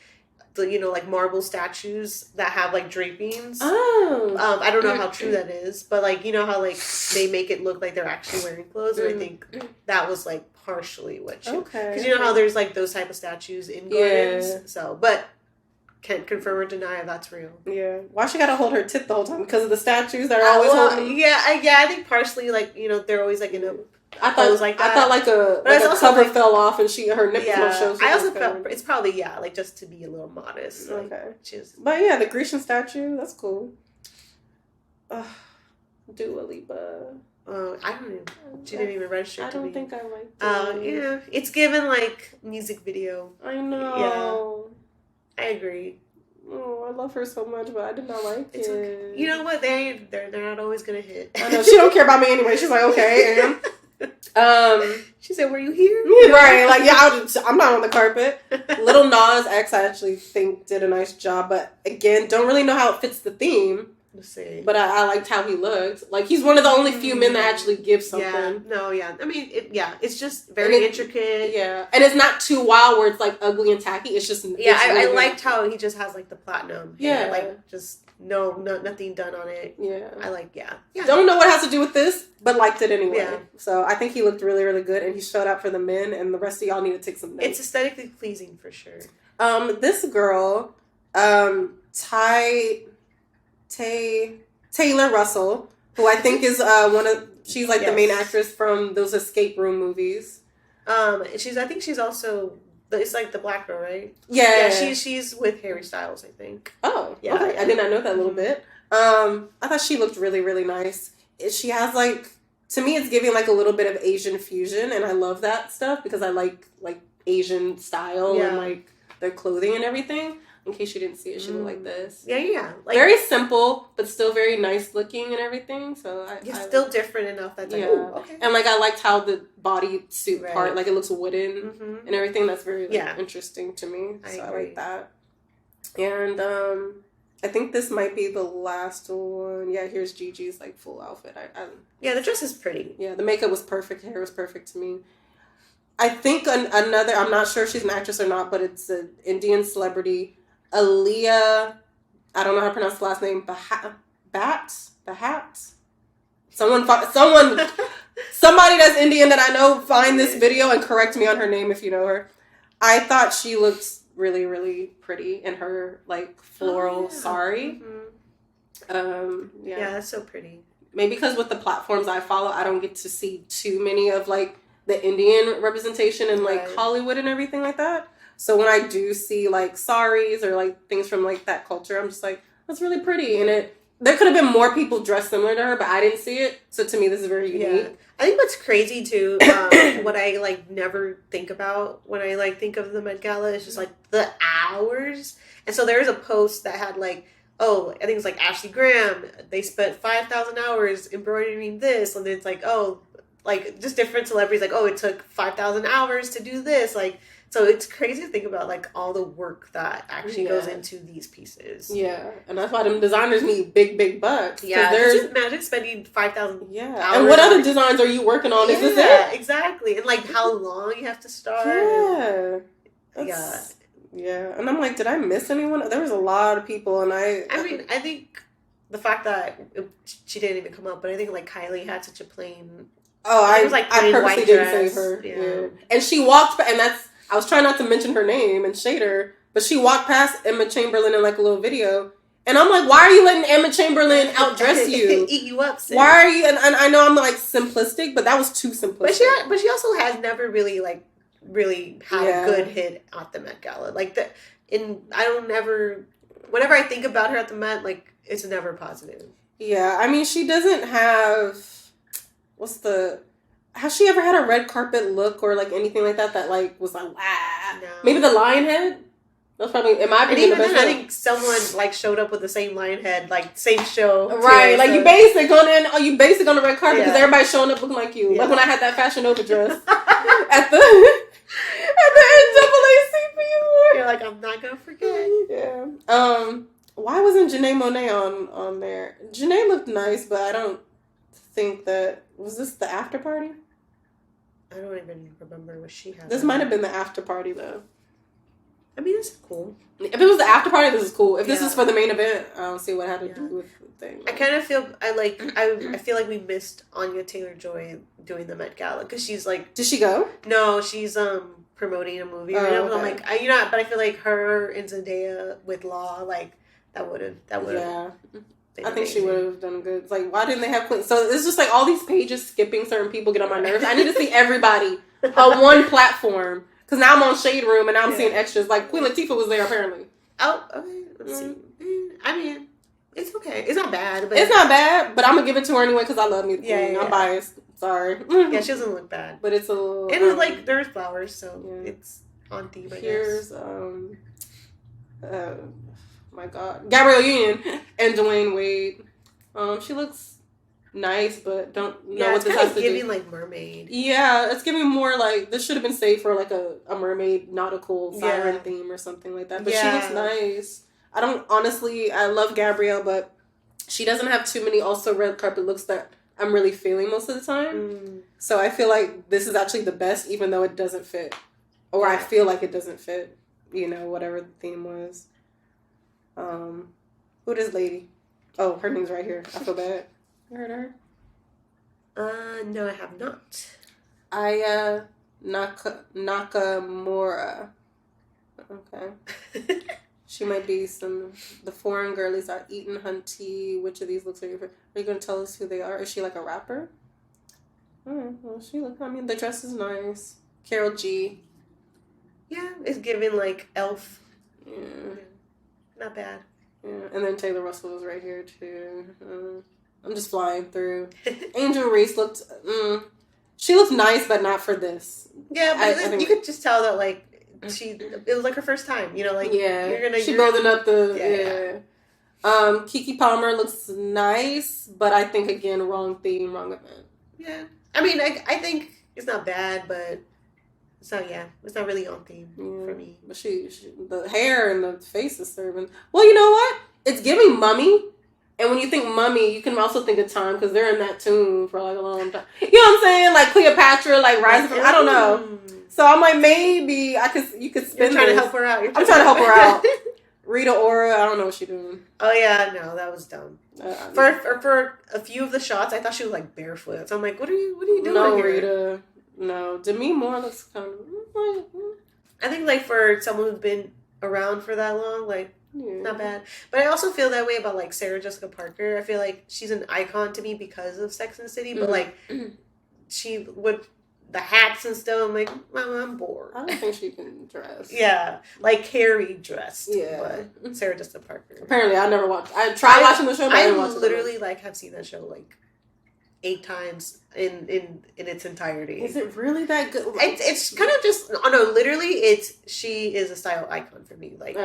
like marble statues that have like drapings. Oh. I don't know how true that is, but like how like they make it look like they're actually wearing clothes, and I think that was like partially what she. Okay. Because how there's like those type of statues in gardens. Yeah. So, but can't confirm or deny if that's real. Yeah. Why she gotta hold her tit the whole time? Because of the statues that are always holding. Yeah. I think partially like they're always like in a. I thought like that. I thought like a cover like, fell off and her nipples shows. I also felt it's probably like just to be a little modest. Like, okay. But yeah, the Grecian statue, that's cool. Dua Lipa. I don't even. She didn't even register. I don't think I liked it. Yeah, it's given like music video. I know. Yeah, I agree. Oh, I love her so much, but I did not like it. Okay. You know what? They're not always gonna hit. I know she don't care about me anyway. She's like, okay, and. She said, "Were you here?" Right, like I'm not on the carpet. Little Nas X, I actually think did a nice job, but again, don't really know how it fits the theme. Let's see. But I liked how he looked. Like he's one of the only few men that actually give something. Yeah, no, yeah. I mean, it's just very intricate. Yeah, and it's not too wild where it's like ugly and tacky. It's just I liked how he just has like the platinum. Yeah, like just. No, nothing done on it. Yeah. I like, yeah. Don't know what it has to do with this, but liked it anyway. Yeah. So I think he looked really, really good, and he showed out for the men, and the rest of y'all need to take some notes. It's aesthetically pleasing for sure. This girl, Taylor Russell, who I think is she's like the main actress from those escape room movies. I think she's also. It's like the black girl, right? Yeah. She's with Harry Styles, I think. Oh, yeah. Okay. I did not know that a little bit. I thought she looked really, really nice. She has like, to me, it's giving like a little bit of Asian fusion, and I love that stuff because I like Asian style and like their clothing and everything. In case you didn't see it, she looked like this. Yeah. Like, very simple, but still very nice looking and everything. So it's still different enough. That's like, okay. And like I liked how the bodysuit part, like it looks wooden and everything. That's very interesting to me. So I like that. And I think this might be the last one. Yeah, here's Gigi's like full outfit. The dress is pretty. Yeah, the makeup was perfect. Hair was perfect to me. I think another. I'm not sure if she's an actress or not, but it's an Indian celebrity. Aaliyah, I don't know how to pronounce the last name. Bahat. Somebody that's Indian that I know, find this video and correct me on her name if you know her. I thought she looked really, really pretty in her like floral sari. Yeah, that's so pretty. Maybe because with the platforms I follow, I don't get to see too many of like the Indian representation in like Hollywood and everything like that. So when I do see like saris or like things from like that culture, I'm just like, that's really pretty. And there could have been more people dressed similar to her, but I didn't see it. So to me, this is very unique. Yeah. I think what's crazy too, what I like never think about when I like think of the Met Gala is just like the hours. And so there was a post that had like, oh, I think it's like Ashley Graham. They spent 5,000 hours embroidering this, and then it's like, oh, like just different celebrities. Like, oh, it took 5,000 hours to do this. Like, so it's crazy to think about like all the work that actually goes into these pieces. Yeah, and that's why them designers need big bucks. Yeah, just imagine spending 5,000. Yeah, and what other designs are you working on? Is this it? Yeah, exactly. And like how long you have to start. Yeah. Yeah, and I'm like, did I miss anyone? There was a lot of people, and I mean, I think the fact that she didn't even come up, but I think like Kylie had such a plain. Oh, I purposely didn't dress. save her. Yeah. And she walked, and I was trying not to mention her name and shade her, but she walked past Emma Chamberlain in like a little video, and I'm like, why are you letting Emma Chamberlain outdress you? Eat you up, sis. Why are you? And I know I'm like simplistic, but that was too simplistic. But she also has never really had a good hit at the Met Gala. Like whenever I think about her at the Met, like it's never positive. Yeah, I mean, she doesn't have has she ever had a red carpet look or like anything like that like was like wow? No. Maybe the lion head. That's probably in my opinion the best. I think someone like showed up with the same lion head, like same show. Right, too, like you basic on the red carpet because everybody's showing up looking like you. Yeah. Like when I had that Fashion Nova dress at the NAACP award. You're like, I'm not gonna forget. Yeah. Why wasn't Janae Monáe on there? Janae looked nice, but I don't think was this the after party? I don't even remember what she had. This might have been the after party though. I mean, it's cool. If it was the after party, this is cool. If this is for the main event, I don't see what had to do with the thing. I kind of feel I feel like we missed Anya Taylor-Joy doing the Met Gala because she's like. Did she go? No, she's promoting a movie. Okay. I'm like, but I feel like her and Zendaya with Law, like that would have. Yeah. I think she would have done good. It's like, why didn't they have Queen? So it's just like all these pages skipping certain people get on my nerves. I need to see everybody on one platform. Because now I'm on Shade Room and now I'm seeing extras. Like Queen Latifah was there apparently. Oh, okay. Let's see. I mean, it's okay. It's not bad. But it's not bad, but I'm going to give it to her anyway because I love me. Yeah. I'm biased. Sorry. Yeah, she doesn't look bad. But it's a little... It was like, there's flowers, so it's on theme, I guess. Here's, my God. Gabrielle Union and Dwayne Wade. She looks nice, but don't know what this has to do. It's giving like mermaid. Yeah, it's giving more like this should have been saved for like a mermaid nautical siren theme or something like that. But she looks nice. I love Gabrielle, but she doesn't have too many also red carpet looks that I'm really feeling most of the time. So I feel like this is actually the best, even though it doesn't fit, or I feel like it doesn't fit. Whatever the theme was. Who this lady? Oh, her name's right here. I feel bad. You heard of her? No, I have not. Aya Nakamura. Okay. She might be the foreign girlies are Eaton Hunty. Which of these looks are you going to tell us who they are? Is she like a rapper? Well, the dress is nice. Carol G. Yeah, it's giving like elf. Yeah. Not bad. Yeah, and then Taylor Russell is right here too. I'm just flying through. Angel Reese looked. She looked nice, but not for this. Yeah, but you could just tell that like it was like her first time. You're building up the Keke Palmer looks nice, but I think again wrong theme, wrong event. Yeah, I mean I think it's not bad, but. So it's not really on theme for me. But she the hair and the face is serving. Well, you know what? It's giving Mummy, and when you think Mummy, you can also think of Time because they're in that tune for like a long time. You know what I'm saying? Like Cleopatra, like rising from. I don't know. So I'm like maybe you could spin. You're trying to help her out. I'm trying to help her out. Rita Ora, I don't know what she's doing. Oh yeah, no, that was dumb. For a few of the shots, I thought she was like barefoot. So I'm like, what are you doing? No, here? Rita. No, Demi Moore looks kind of. I think like for someone who's been around for that long, like not bad. But I also feel that way about like Sarah Jessica Parker. I feel like she's an icon to me because of Sex and the City, but like she would. The hats and stuff, I'm like, I'm bored. I don't think she can dress. Yeah, like Carrie dressed. Yeah, but Sarah Jessica Parker. Apparently, I never watched. I tried watching the show, but I didn't watch it. I literally like have seen that show like 8 times in its entirety. Is it really that good? It's kind of just no. Literally, she is a style icon for me. Like,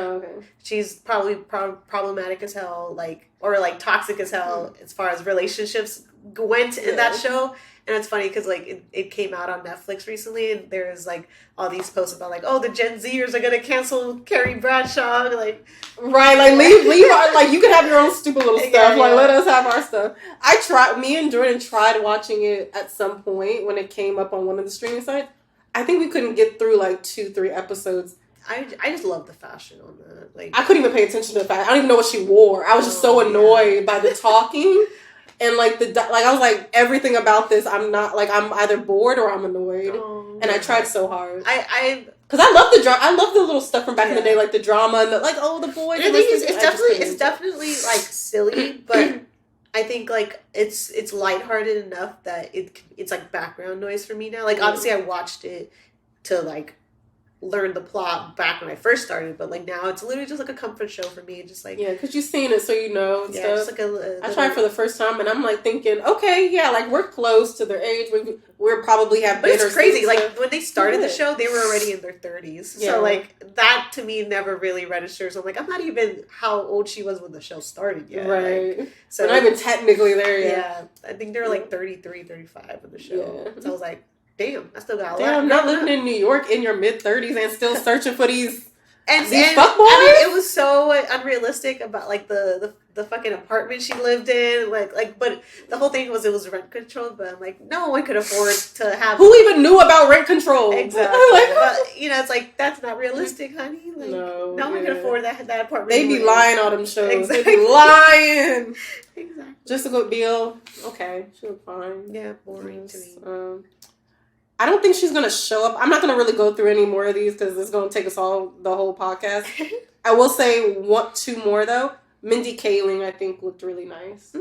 she's probably problematic as hell, like or like toxic as hell as far as relationships went in that show. And it's funny because like it came out on Netflix recently, and there's like all these posts about like, oh, the Gen Zers are gonna cancel Carrie Bradshaw, like right, like leave our, like you can have your own stupid little stuff, like let us have our stuff. Me and Jordan tried watching it at some point when it came up on one of the streaming sites. I think we couldn't get through like 2-3 episodes. I just love the fashion on that. Like I couldn't even pay attention to the fashion. I don't even know what she wore. I was just so annoyed by the talking. And like I was like everything about this. I'm either bored or I'm annoyed, and I tried so hard. Because I love the drama. I love the little stuff from back in the day, like the drama and the boys. And the thing is, it's definitely like silly, but I think like it's lighthearted enough that it's like background noise for me now. Like obviously, I watched it to like learn the plot back when I first started, but like now it's literally just like a comfort show for me. Just like because you've seen it, so you know. And stuff. Just like I tried for the first time, and I'm like thinking, okay, yeah, like we're close to their age. We're probably have. But it's crazy. Like when they started the show, they were already in their 30s. Yeah. So like that to me never really registers. I'm like, I'm not even how old she was when the show started yet. Right. Like, so we're not even technically there yet. Yeah, I think they were like 33, 35 in the show. Yeah. So I was like. Damn, I still got a lot. Damn, not living in New York in your mid-30s and still searching for these fuckboys. I mean, it was so unrealistic about like the fucking apartment she lived in, like. But the whole thing was it was rent controlled. But I'm like, no one could afford to have. Who even knew about rent control? Exactly. But, it's like that's not realistic, honey. Like, no one can afford that apartment. They be lying on them shows. Exactly. They be lying. Exactly. Just a good deal. Okay, she was fine. Yeah, boring to me. I don't think she's going to show up. I'm not going to really go through any more of these because it's going to take us all the whole podcast. I will say 2 more, though. Mindy Kaling, I think, looked really nice.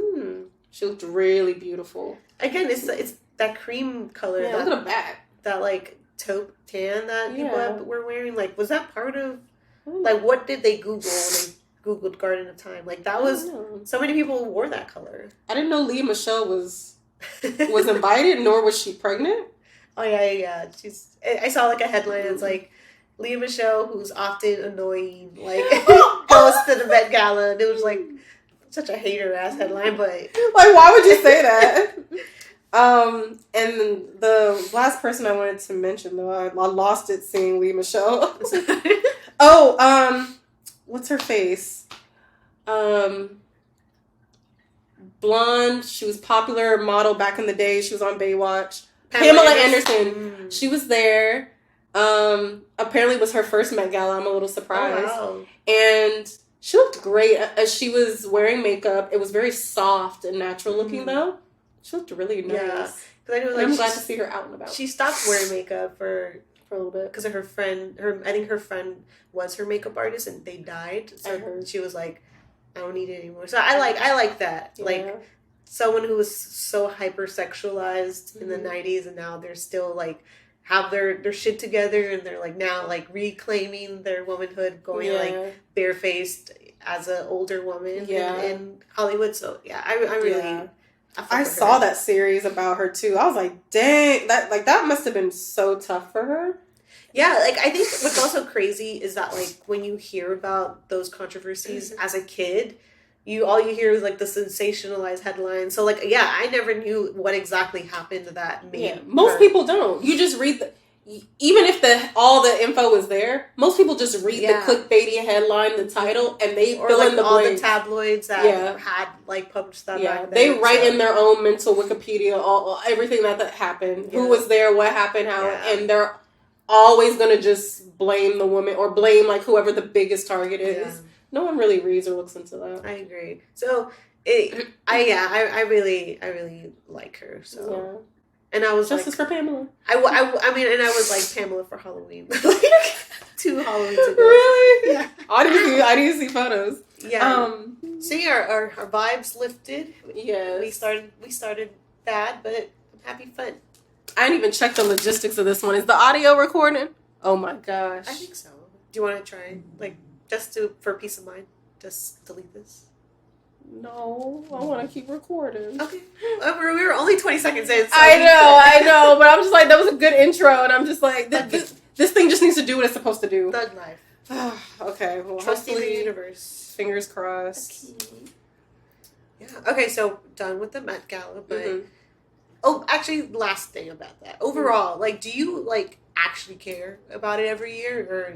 She looked really beautiful. Again, it's that cream color. Yeah, look at her back. That, like, taupe tan that people were wearing. Like, was that part of... Like, what did they Google when they Googled Garden of Time? Like, that was... So many people wore that color. I didn't know Lea Michele was invited, nor was she pregnant. Oh, yeah. I saw, like, a headline that's, like, Lea Michele, who's often annoying, like, goes to the Met Gala. And it was, like, such a hater-ass headline, but... Like, why would you say that? And the last person I wanted to mention, though, I lost it seeing Lea Michele. What's her face? Blonde. She was popular model back in the day. She was on Baywatch. Pamela Anderson. She was there. Apparently it was her first Met Gala. I'm a little surprised. Oh, wow. And she looked great as she was wearing makeup. It was very soft and natural looking though. She looked really nice. Yeah. I know, like, I'm glad to see her out and about. She stopped wearing makeup for a little bit because of her friend. I think her friend was her makeup artist and they died. So she was like, I don't need it anymore. So I like that. Yeah. Like someone who was so hypersexualized in the 90s and now they're still like have their shit together and they're like now like reclaiming their womanhood, going like barefaced as an older woman in Hollywood. So I really I saw that series about her too. I was like, dang, that must have been so tough for her. Yeah, like I think what's also crazy is that like when you hear about those controversies as a kid, all you hear is like the sensationalized headlines. So like I never knew what exactly happened to that made most people don't. You just read even if all the info is there, most people just read the clickbaity headline, the title, and they fill in the all blanks. The tabloids that had like published that back then. They write in their own mental Wikipedia everything that happened, who was there, what happened, how, and they're always gonna just blame the woman or blame like whoever the biggest target is. No one really reads or looks into that. I agree. So I really like her. So Yeah. and I was Justice for Pamela. I mean, and I was like Pamela for Halloween, like 2 Halloweens ago. Really? Yeah. I need to see photos. Yeah. So yeah, our vibes lifted. Yes. We started bad, but I'm happy fun. I didn't even check the logistics of this one. Is the audio recording? Oh my gosh. I think so. Do you want to try, like, just for peace of mind, just delete this? No, I want to keep recording. Okay. We were only 20 seconds in. So I know, but I'm just like, that was a good intro, and I'm just like, this thing just needs to do what it's supposed to do. Thug life. Okay, well, trusting the universe. Fingers crossed. Okay. Yeah. Okay, so done with the Met Gala, but oh, actually, last thing about that. Overall, like, do you like actually care about it every year, or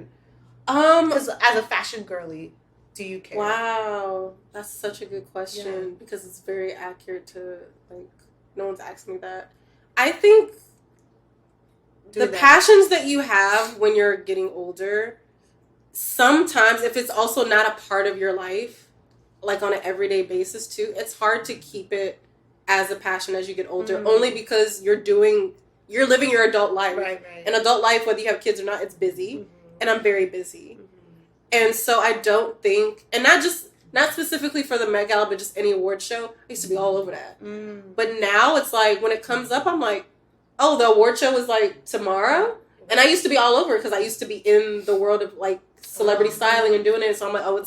because as a fashion girly, do you care? Wow, that's such a good question because it's very accurate to, like, no one's asked me that. I think the passions that you have when you're getting older, sometimes if it's also not a part of your life, like on an everyday basis too, it's hard to keep it as a passion as you get older, only because you're living your adult life. Right. And adult life, whether you have kids or not, it's busy. And I'm very busy. And so I don't think, and not specifically for the Met Gala, but just any award show, I used to be all over that. But now it's like, when it comes up, I'm like, oh, the award show is like tomorrow? And I used to be all over because I used to be in the world of like celebrity styling and doing it. So I'm like, oh,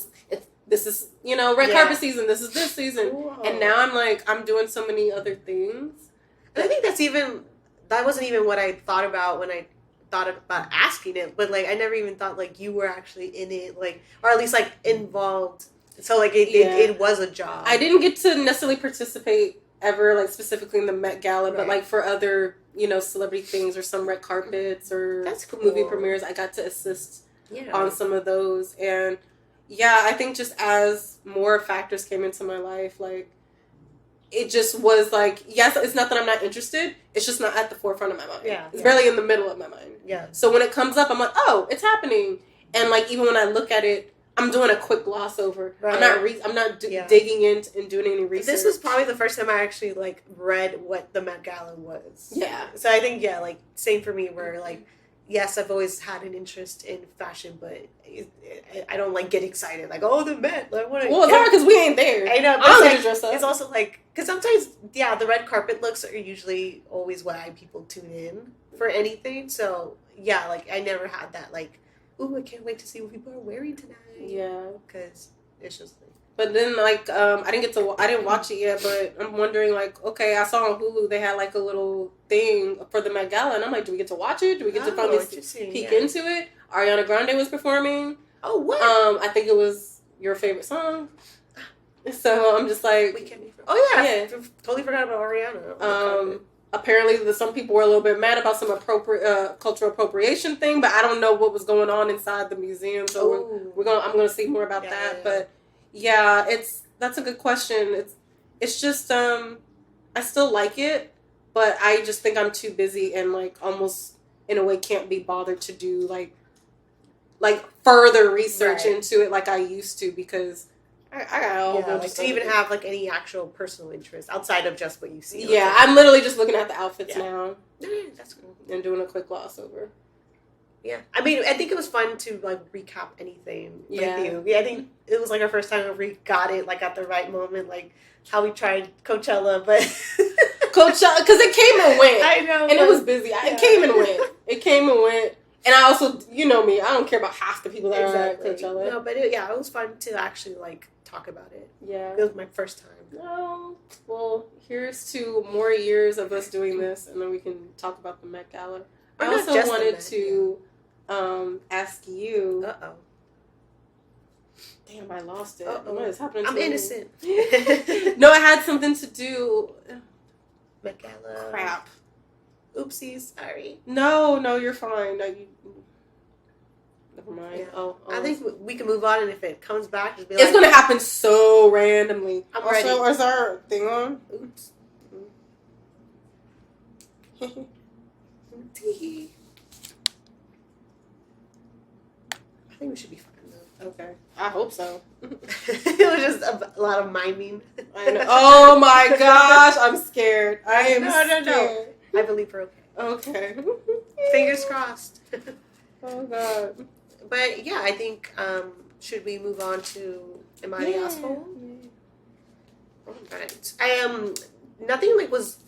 this is, red carpet season, this is this season. Whoa. And now I'm like, I'm doing so many other things. And I think that wasn't even what I thought about when I thought about asking it, but like I never even thought like you were actually in it, like, or at least like involved. So like it was a job. I didn't get to necessarily participate ever, like specifically in the Met Gala, but like for other celebrity things or some red carpets or movie premieres, I got to assist on some of those. And I think just as more factors came into my life, like it just was like, yes, it's not that I'm not interested. It's just not at the forefront of my mind. It's barely in the middle of my mind. So when it comes up, I'm like, oh, it's happening. And like, even when I look at it, I'm doing a quick gloss over. Right. I'm not digging in and doing any research. This was probably the first time I actually like read what the Met Gala was. Yeah. So I think like same for me, where like, yes, I've always had an interest in fashion, but I don't like get excited like, oh, the Met. I want to. Well, it's hard because we ain't there. I know. But I'm gonna dress up. It's also like, because sometimes the red carpet looks are usually always why people tune in for anything. So like I never had that like, ooh, I can't wait to see what people are wearing tonight. Yeah, because it's just. But then like I didn't watch it yet, but I'm wondering like, okay, I saw on Hulu they had like a little thing for the Met Gala, and I'm like, do we get to watch it? Do we get to finally peek into it? Ariana Grande was performing. Oh, what? I think it was your favorite song. So I'm just like, I totally forgot about Ariana. Apparently, some people were a little bit mad about some cultural appropriation thing, but I don't know what was going on inside the museum. So I'm gonna see more about that. But that's a good question. It's just I still like it, but I just think I'm too busy and like almost in a way can't be bothered to do like further research into it like I used to, because I got like to even have like any actual personal interest outside of just what you see. Yeah, I'm literally just looking at the outfits now. That's cool. And doing a quick gloss over. Yeah, I mean, I think it was fun to like recap anything with you. Yeah, I think it was like our first time we got it like at the right moment, like how we tried Coachella, but Coachella, because it came and went. I know, and it was busy. It came and went. It came and went. And I also, you know me, I don't care about half the people that are at Coachella. No, but it was fun to actually like talk about it. Yeah, it was my first time. Oh, well, here's to more years of us doing this, and then we can talk about the Met Gala. I also wanted to ask you. Damn, I lost it. What is happening? I'm innocent. No, it had something to do. Met Gala. Crap. Oopsies. Sorry. No, you're fine. No, never mind. Yeah. Oh, I think we can move on, and if it comes back, just be it's gonna happen so randomly. I'm ready. Is our thing on? Oops. I think we should be fine though. Okay. I hope so. It was just a lot of miming. I know. Oh my gosh, I'm scared. I am No. scared. I believe we're okay. Okay. Fingers crossed. Oh god. But yeah, I think should we move on to Am I the Asshole? All right. I nothing like was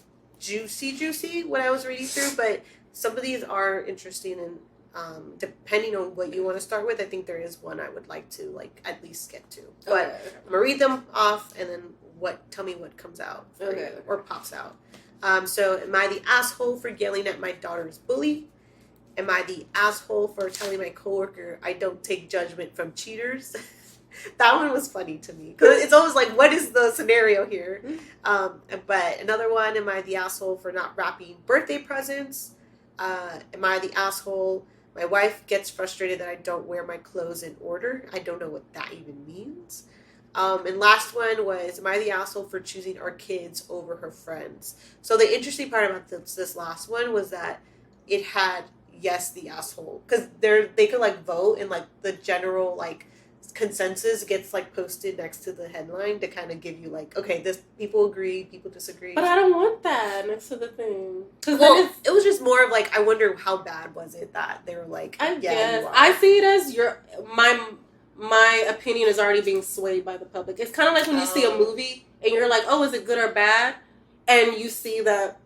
juicy when I was reading through, but some of these are interesting and depending on what you want to start with, I think there is one I would like to like at least get to. But Okay. I'm gonna read them off and then tell me what comes out for Okay. you, or pops out. So am I the asshole for yelling at my daughter's bully? Am I the asshole for telling my coworker I don't take judgment from cheaters? That one was funny to me because it's always like, what is the scenario here? But another one, am I the asshole for not wrapping birthday presents? Am I the asshole? My wife gets frustrated that I don't wear my clothes in order. I don't know what that even means. And last one was, am I the asshole for choosing our kids over her friends? So the interesting part about this last one was that it had yes, the asshole, because they could like vote and like the general like consensus gets like posted next to the headline to kind of give you like, okay, this people agree, people disagree. But I don't want that next to the thing. Well, it was just more of like, I wonder how bad was it that they were like, I yeah, guess I see it as my opinion is already being swayed by the public. It's kind of like when you see a movie and you're like, oh, is it good or bad? And you see that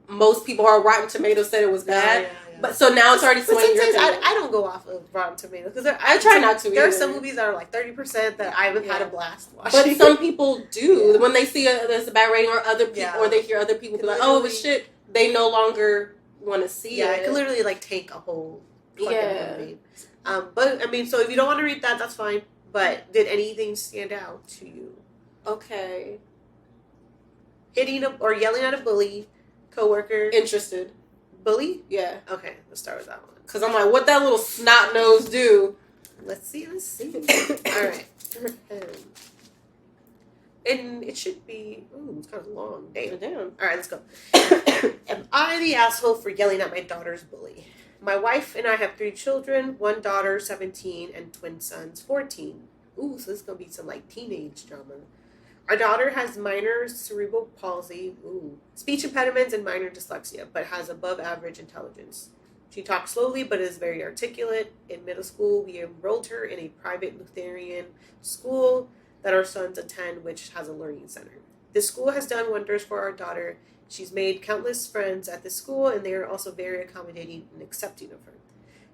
most people are Rotten Tomatoes said it was bad. Yeah. But so now it's already swaying your opinion. I don't go off of Rotten Tomatoes because I try not to. There are some movies that are like 30% that I haven't had a blast watching. But some people do when they see there's a bad rating or other people or they hear other people be like, oh, it was shit. They no longer want to see it. Yeah, it could literally like take a whole movie. But I mean, so if you don't want to read that, that's fine. But did anything stand out to you? Okay. Hitting or yelling at a bully, coworker. Interested. Bully? Yeah. Okay, let's start with that one. Because I'm like, what that little snot nose do? Let's see. All right. And it should be, it's kind of long. Damn. All right, let's go. Am I the asshole for yelling at my daughter's bully? My wife and I have 3 children, 1 daughter, 17, and twin sons, 14. Ooh, so this is going to be some like teenage drama. Our daughter has minor cerebral palsy, speech impediments, and minor dyslexia, but has above average intelligence. She talks slowly, but is very articulate. In middle school, we enrolled her in a private Lutheran school that our sons attend, which has a learning center. This school has done wonders for our daughter. She's made countless friends at the school, and they are also very accommodating and accepting of her.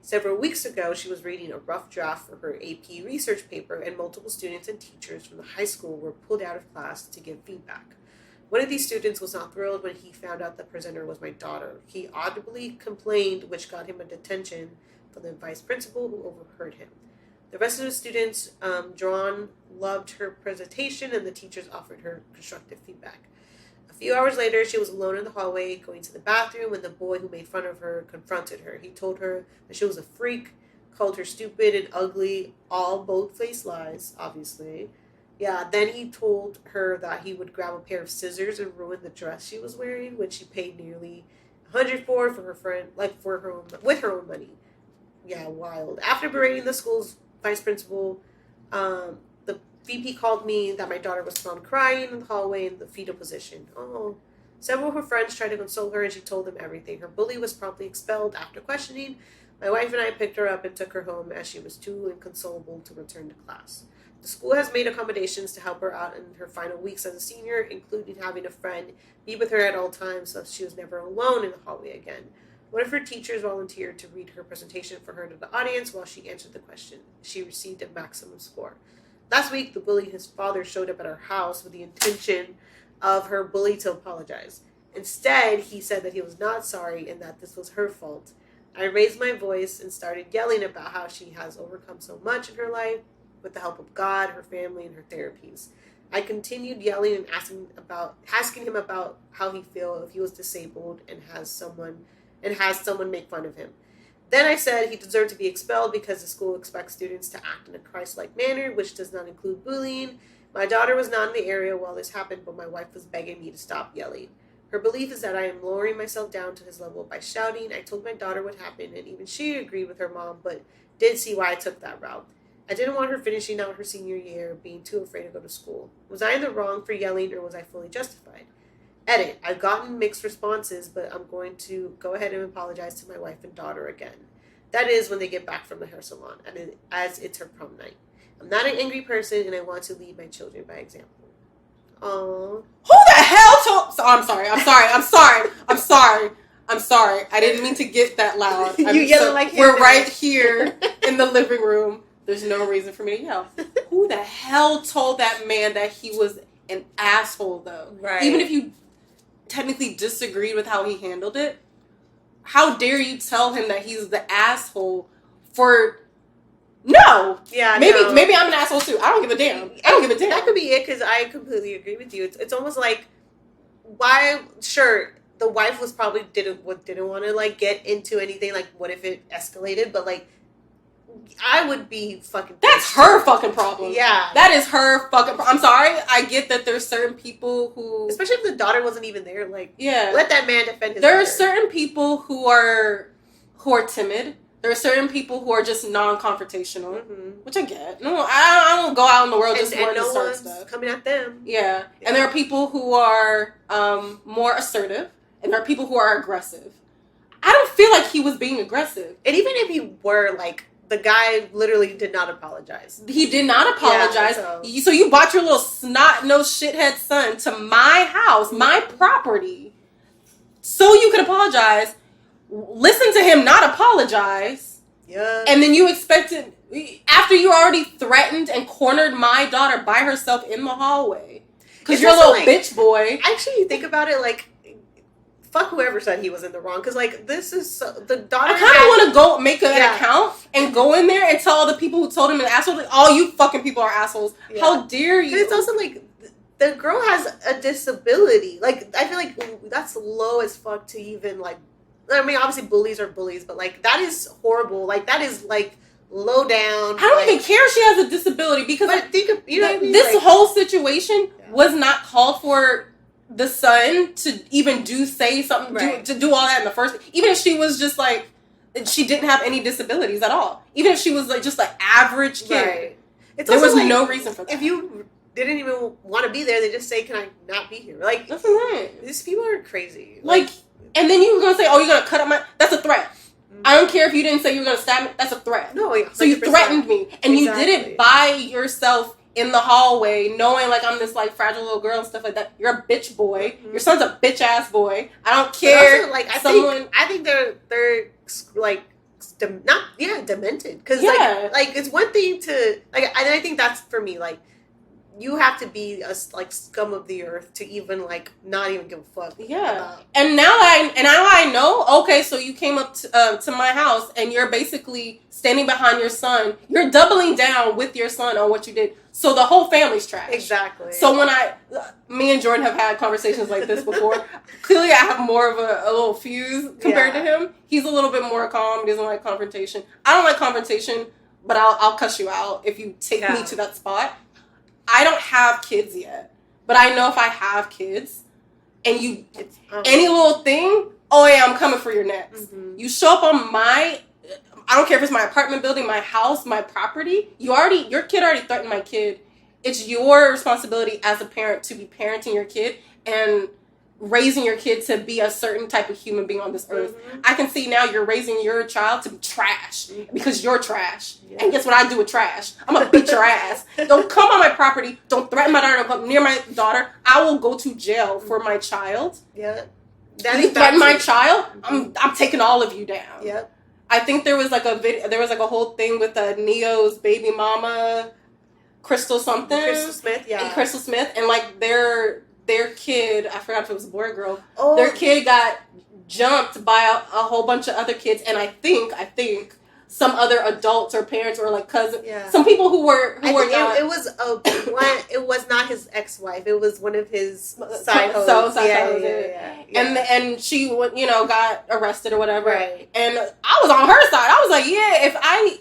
Several weeks ago, she was reading a rough draft for her AP research paper, and multiple students and teachers from the high school were pulled out of class to give feedback. One of these students was not thrilled when he found out the presenter was my daughter. He audibly complained, which got him a detention from the vice principal, who overheard him. The rest of the students, John, loved her presentation, and the teachers offered her constructive feedback. A few hours later, she was alone in the hallway, going to the bathroom, when the boy who made fun of her confronted her. He told her that she was a freak, called her stupid and ugly, all bold-faced lies, obviously. Yeah, then he told her that he would grab a pair of scissors and ruin the dress she was wearing, which she paid nearly $100 for her friend, with her own money. Yeah, wild. After berating the school's vice principal, the VP called me that my daughter was found crying in the hallway in the fetal position. Oh. Several of her friends tried to console her, and she told them everything. Her bully was promptly expelled after questioning. My wife and I picked her up and took her home as she was too inconsolable to return to class. The school has made accommodations to help her out in her final weeks as a senior, including having a friend be with her at all times so she was never alone in the hallway again. One of her teachers volunteered to read her presentation for her to the audience while she answered the question. She received a maximum score. Last week, the bully and his father showed up at our house with the intention of her bully to apologize. Instead, he said that he was not sorry and that this was her fault. I raised my voice and started yelling about how she has overcome so much in her life with the help of God, her family, and her therapies. I continued yelling and asking him about how he felt if he was disabled and has someone make fun of him. Then I said he deserved to be expelled because the school expects students to act in a Christ-like manner, which does not include bullying. My daughter was not in the area while this happened, but my wife was begging me to stop yelling. Her belief is that I am lowering myself down to his level by shouting. I told my daughter what happened, and even she agreed with her mom, but did see why I took that route. I didn't want her finishing out her senior year, being too afraid to go to school. Was I in the wrong for yelling, or was I fully justified? Edit. I've gotten mixed responses, but I'm going to go ahead and apologize to my wife and daughter again. That is when they get back from the hair salon, as it's her prom night. I'm not an angry person, and I want to lead my children by example. Aww. Who the hell told... I'm sorry. I didn't mean to get that loud. You yelling like we're right here in the living room. There's no reason for me to yell. Who the hell told that man that he was an asshole, though? Right. Even if you technically disagreed with how he handled it, how dare you tell him that he's the asshole for... No! Yeah, maybe I'm an asshole, too. I don't give a damn. That could be it, because I completely agree with you. It's almost like, why... Sure, the wife was probably didn't want to, like, get into anything. Like, what if it escalated? But, like, I would be fucking... That's her fucking problem. Yeah. That is her fucking I'm sorry. I get that there's certain people who... Especially if the daughter wasn't even there. Like, yeah. Let that man defend his There daughter. are certain people who are timid. There are certain people who are just non-confrontational, which I get. No, I don't go out in the world just wanting to start stuff. Coming at them. Yeah. And there are people who are more assertive, and there are people who are aggressive. I don't feel like he was being aggressive. And even if he were, like, the guy literally did not apologize. He did not apologize. Yeah, so you brought your little snot-nosed shithead son to my house, my property, so you could apologize. Listen to him not apologize. Yeah. And then you expected, after you already threatened and cornered my daughter by herself in the hallway. Because you're a little bitch boy. Actually, you think about it, like, fuck whoever said he was in the wrong. Because, like, this is the daughter. I kind of want to go make an account and go in there and tell all the people who told him an asshole, like, all you fucking people are assholes. Yeah. How dare you? It's also, like, the girl has a disability. Like, I feel like that's low as fuck to even, like, I mean, obviously bullies are bullies, but, like, that is horrible. Like, that is, like, low down. I don't even care if she has a disability, because but think of, you know what I mean? This like, whole situation was not called for the son to even say something, to do all that in the first place. Even if she was just, like, she didn't have any disabilities at all. Even if she was, like, just an average kid. Right. There was like, no reason for that. If you didn't even want to be there, they just say, can I not be here? Like, that's right. These people are crazy. Like, and then you were going to say, oh, you're going to cut up my... That's a threat. Mm-hmm. I don't care if you didn't say you were going to stab me. That's a threat. No, 100%. So you threatened me. And you did it by yourself in the hallway, knowing, like, I'm this, like, fragile little girl and stuff like that. You're a bitch boy. Mm-hmm. Your son's a bitch-ass boy. I don't care. Also, like, I think they're like, demented. Because, like, it's one thing to... Like, I think that's, for me, like, you have to be a, like, scum of the earth to even, like, not even give a fuck. Yeah. And now I know, okay, so you came up to my house and you're basically standing behind your son. You're doubling down with your son on what you did. So the whole family's trash. Exactly. So when me and Jordan have had conversations like this before, clearly I have more of a little fuse compared to him. He's a little bit more calm. He doesn't like confrontation. I don't like confrontation, but I'll cuss you out if you take me to that spot. I don't have kids yet, but I know if I have kids and any little thing, oh yeah, I'm coming for your necks. Mm-hmm. You show up on I don't care if it's my apartment building, my house, my property, your kid already threatened my kid. It's your responsibility as a parent to be parenting your kid and raising your kid to be a certain type of human being on this earth. Mm-hmm. I can see now you're raising your child to be trash because you're trash. Yeah. And guess what I do with trash? I'm going to beat your ass. Don't come on my property. Don't threaten my daughter. Don't come near my daughter. I will go to jail for my child. Yeah. You threaten my child, I'm taking all of you down. Yep. I think there was like a whole thing with Neo's baby mama, Crystal something. Crystal Smith, yeah. And Crystal Smith, and like their kid, I forgot if it was a boy or girl. Oh. Their kid got jumped by a whole bunch of other kids, and I think some other adults or parents or like cousins, some people who were not. It was not his ex-wife. It was one of his side hoes. Yeah. And she got arrested or whatever. Right. And I was on her side. I was like,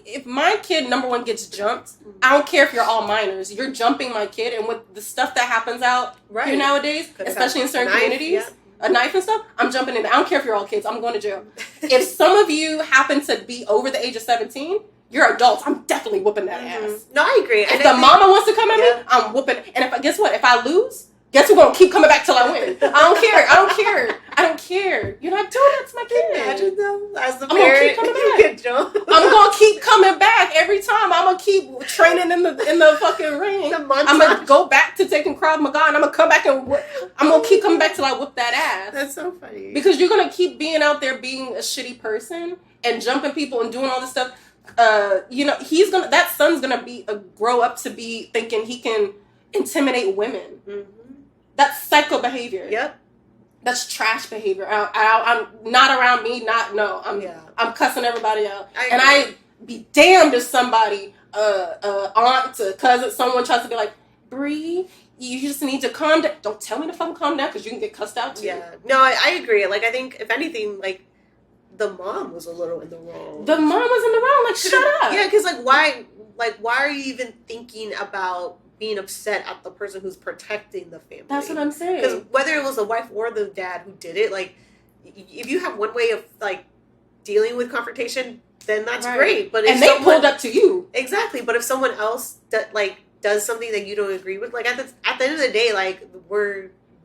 if my kid number one gets jumped, I don't care if you're all minors. You're jumping my kid, and with the stuff that happens out here nowadays, especially in certain communities. Yeah. A knife and stuff, I'm jumping in. I don't care if you're all kids. I'm going to jail. If some of you happen to be over the age of 17, you're adults. I'm definitely whooping that ass. No, I agree. If the mama wants to come at me, I'm whooping. And guess what? If I lose, guess who's gonna keep coming back till I win? I don't care. I don't care. You're not doing that to my kid. Imagine though, as the I'm parent, gonna keep coming back. I'm gonna keep coming back every time. I'm gonna keep training in the fucking ring. I'm gonna go back to taking Krav Maga, and I'm gonna come back and I'm gonna keep coming back till I whip that ass. That's so funny. Because you're gonna keep being out there being a shitty person and jumping people and doing all this stuff. That son's gonna grow up to be thinking he can intimidate women. Mm-hmm. That's psycho behavior. Yep. That's trash behavior. I'm not around me. I'm cussing everybody out. I'd be damned if somebody, aunt, cousin, someone tries to be like, Bree, you just need to calm down. Don't tell me to fucking calm down because you can get cussed out too. Yeah. No, I agree. Like, I think if anything, like, the mom was a little in the wrong. The mom was in the wrong. Like, shut up. Yeah, because why are you even thinking about being upset at the person who's protecting the family? That's what I'm saying. Because whether it was the wife or the dad who did it, like, if you have one way of like dealing with confrontation, then that's great. But if they pulled up to you, exactly. But if someone else does something that you don't agree with, like at the end of the day, like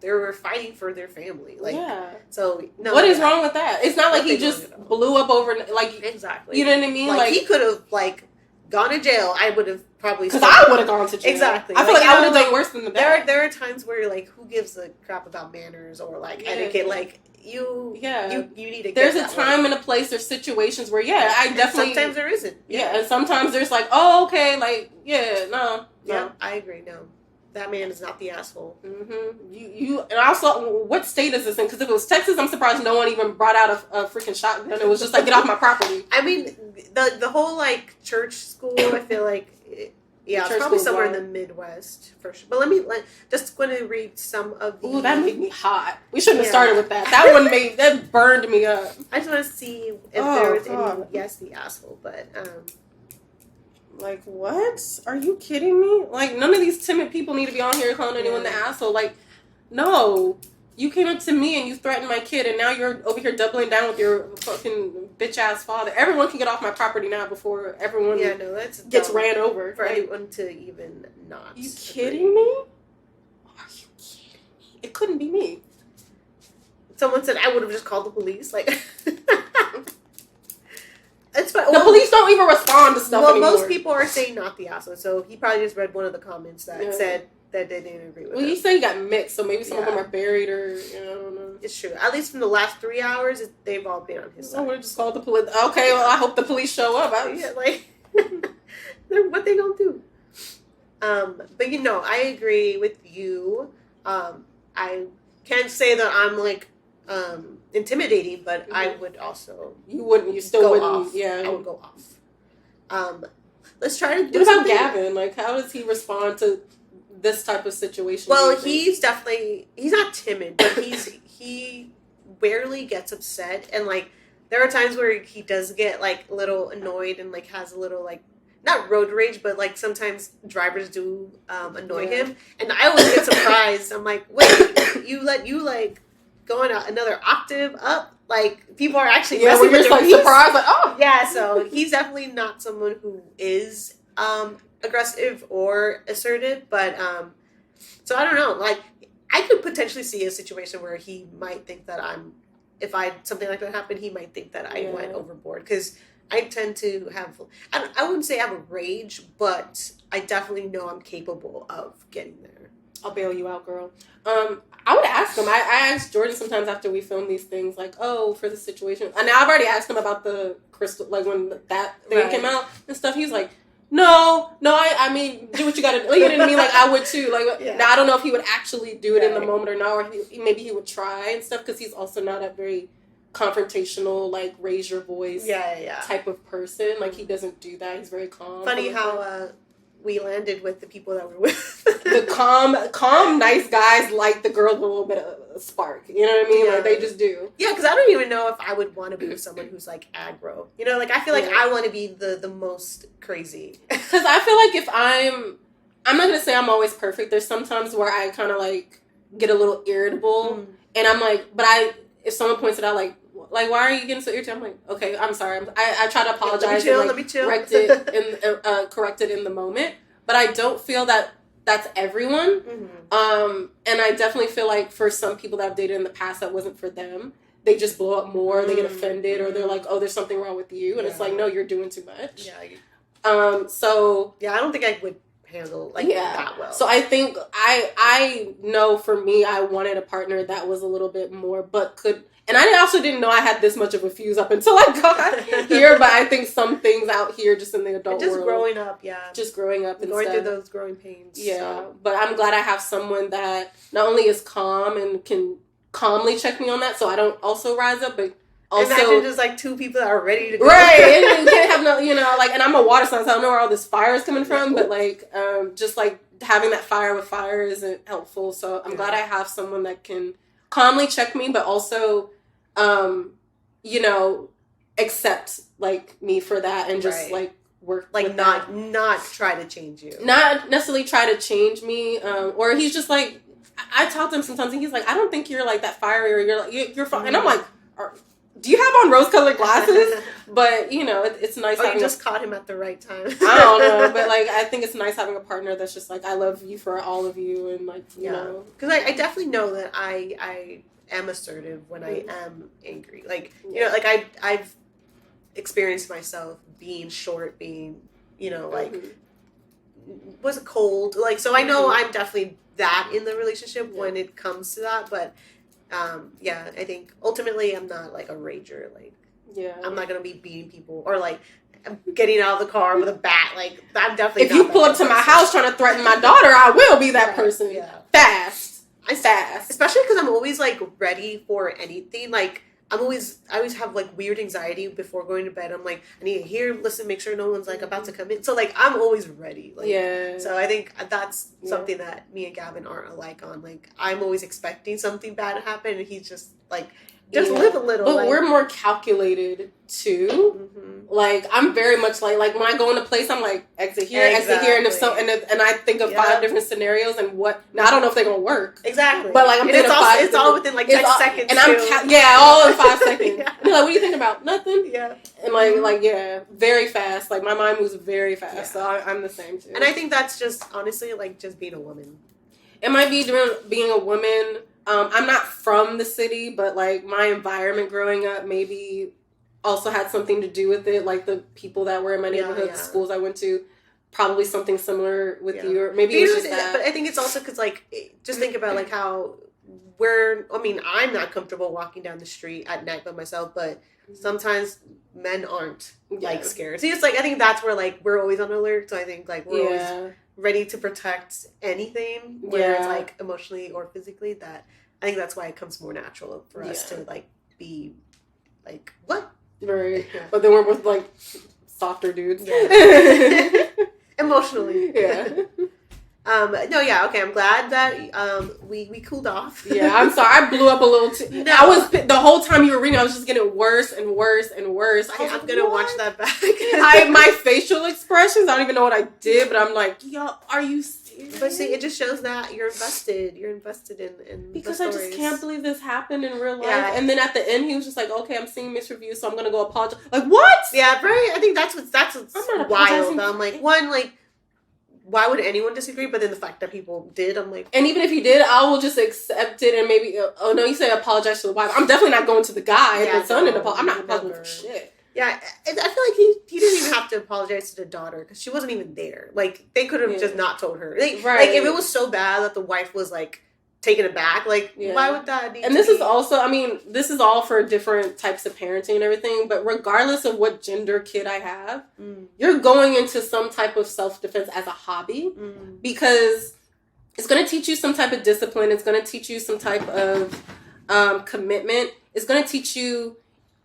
they were fighting for their family. Like, yeah. So no. What is wrong with that? It's not like he just blew up over like exactly. You know what I mean? Like he could have like gone to jail. I would have probably because I would have gone to jail. Exactly. I feel like I would have done worse than the bad. There are times where like who gives a crap about manners or like etiquette? Like you need to. There's a time and a place. There's situations where I definitely. Sometimes there isn't. Yeah, and sometimes there's like okay, like no. Yeah, I agree. No. That man is not the asshole. Mm-hmm. You and also, what state is this in? Because if it was Texas, I'm surprised no one even brought out a freaking shotgun. It was just like, get off my property. I mean, the whole like church school. I feel like, it's probably somewhere in the Midwest for sure. But just going to read some of the. Ooh, that made me hot. We shouldn't have started with that. That one that burned me up. I just want to see if there was any. Yes, the asshole, but. Like, what? Are you kidding me? Like, none of these timid people need to be on here calling anyone the asshole. Like, no. You came up to me and you threatened my kid, and now you're over here doubling down with your fucking bitch-ass father. Everyone can get off my property now before everyone gets ran over. For anyone to even not. You kidding me? Are you kidding me? It couldn't be me. Someone said I would have just called the police. Like... It's fine. The police don't even respond to stuff anymore. Most people are saying not the asshole, so he probably just read one of the comments that said that they didn't agree with Well, you say he got mixed, so maybe some of them are buried or, I don't know. It's true. At least from the last 3 hours, they've all been on his side. I would have just called the police. Okay, well, I hope the police show up. What they gonna do? But I agree with you. I can't say that I'm like, intimidating, but I would also. You wouldn't. You still wouldn't. Off. Yeah, I would go off. Let's try to do. What about something. Gavin? Like, how does he respond to this type of situation? Well, he's not timid, but he rarely gets upset, and like there are times where he does get like a little annoyed and like has a little like not road rage, but like sometimes drivers do annoy him, and I always get surprised. I'm like, wait, you like. Going another octave up, like people are actually messing with like surprised, like so he's definitely not someone who is aggressive or assertive, but so I don't know, like I could potentially see a situation where he might think that if something like that happened, he might think that I went overboard, because I tend to have, I wouldn't say I have a rage, but I definitely know I'm capable of getting there. I'll bail you out, girl. I would ask him. I ask Jordan sometimes after we film these things, like, for the situation. And I've already asked him about the crystal, like when that thing came out and stuff. He's like, no, I mean, do what you gotta do. You know what I mean? Like, I would too. Like, now I don't know if he would actually do it in the moment or not, or maybe he would try and stuff, because he's also not a very confrontational, like, raise your voice type of person. Like, he doesn't do that. He's very calm. Funny how we landed with the people that we're with. The calm, nice guys like the girls with a little bit of a spark. You know what I mean? Yeah. Like, they just do. Yeah, because I don't even know if I would want to be with someone who's, like, aggro. You know, like, I feel like I want to be the most crazy. Because I feel like if I'm not going to say I'm always perfect. There's sometimes where I kind of, like, get a little irritable. And I'm like, but if someone points it out, like, like, why are you getting so irritated? I'm like, okay, I'm sorry. I try to apologize let me chill. correct it in the moment. But I don't feel that that's everyone. And I definitely feel like for some people that I've dated in the past, that wasn't for them. They just blow up more, they get offended, or they're like, oh, there's something wrong with you. And it's like, no, you're doing too much. So... Yeah, I don't think I would handle, like, that well. So I think, I know for me, I wanted a partner that was a little bit more, but could... And I also didn't know I had this much of a fuse up until I got here, but I think some things out here just in the adult world. Just growing up and going through those growing pains. Yeah, so. But I'm glad I have someone that not only is calm and can calmly check me on that, so I don't also rise up, but also... Imagine just, like, two people that are ready to go. Right, and you can't have no, you know, like, and I'm a water sign, so I don't know where all this fire is coming from, but, like, just, like, having that fire with fire isn't helpful, so I'm glad I have someone that can calmly check me, but also... you know, accept, like, me for that and just, like, work like, with not try to change you. Not necessarily try to change me, or he's just, like, I talk to him sometimes and he's like, I don't think you're, like, that fiery, or you're, like, you're fine. And I'm like, do you have on rose-colored glasses? But, you know, it's nice having... you just caught him at the right time. I don't know, but, like, I think it's nice having a partner that's just, like, I love you for all of you, and, like, you know. Because I definitely know that I am assertive when I am angry. Like, you know, like I've experienced myself being short, being, you know, like, was it cold? Like, so I know I'm definitely that in the relationship when it comes to that, but I think ultimately I'm not like a rager. Like, I'm not gonna be beating people or like getting out of the car with a bat. Like, I'm definitely. If you pull up to my house trying to threaten my daughter, I will be that person. Yeah. Fast. Especially because I'm always like ready for anything. Like, I always have like weird anxiety before going to bed. I'm like, I need to hear, listen, make sure no one's like about to come in. So like, I'm always ready. Like, so I think that's something that me and Gavin aren't alike on. Like, I'm always expecting something bad to happen, and he's just like, just live a little. But like, we're more calculated too. Like, I'm very much like when I go in a place, I'm like, exit here, and if so, and I think of 5 different scenarios and what. Now I don't know if they're gonna work. Exactly. But like, I'm thinking it's all within like 10 seconds. And I'm all in 5 seconds. You're like, what do you think about? Nothing. Yeah. And like very fast. Like, my mind moves very fast. Yeah. So I'm the same too. And I think that's just honestly like just being a woman. It might be being a woman. I'm not from the city, but like my environment growing up maybe also had something to do with it. Like the people that were in my neighborhood, the schools I went to, probably something similar with you, or maybe it was just that. But I think it's also because like, just think about like how I'm not comfortable walking down the street at night by myself, but sometimes men aren't like scared. See, it's like, I think that's where like we're always on alert. So I think like we're always ready to protect anything, whether it's like emotionally or physically. That I think that's why it comes more natural for us to like be like, what? Right. But then we're with like softer dudes. Emotionally. Okay, I'm glad that we cooled off. I'm sorry, I blew up a little too. No. I was, the whole time you were reading, I was just getting worse and worse and worse. I'm gonna watch that back. My facial expressions, I don't even know what I did, but I'm like, yo, are you serious? But see, it just shows that you're invested. You're invested in because the I just can't believe this happened in real life. Yeah. And then at the end, he was just like, okay, I'm seeing mixed reviews, so I'm gonna go apologize. Like, what? Yeah, right. I think that's what's wild. I'm like, one, like, why would anyone disagree? But then the fact that people did, I'm like... And even if you did, I will just accept it and maybe... Oh, no, you say apologize to the wife. I'm definitely not going to the guy and the son and apologize. I'm not apologizing for shit. Yeah, I feel like he didn't even have to apologize to the daughter because she wasn't even there. Like, they could have just not told her. Like, if it was so bad that the wife was, like, taken aback, like, why would that need this is also, I mean, this is all for different types of parenting and everything, but regardless of what gender kid I have, you're going into some type of self-defense as a hobby because it's going to teach you some type of discipline. It's going to teach you some type of commitment. It's going to teach you...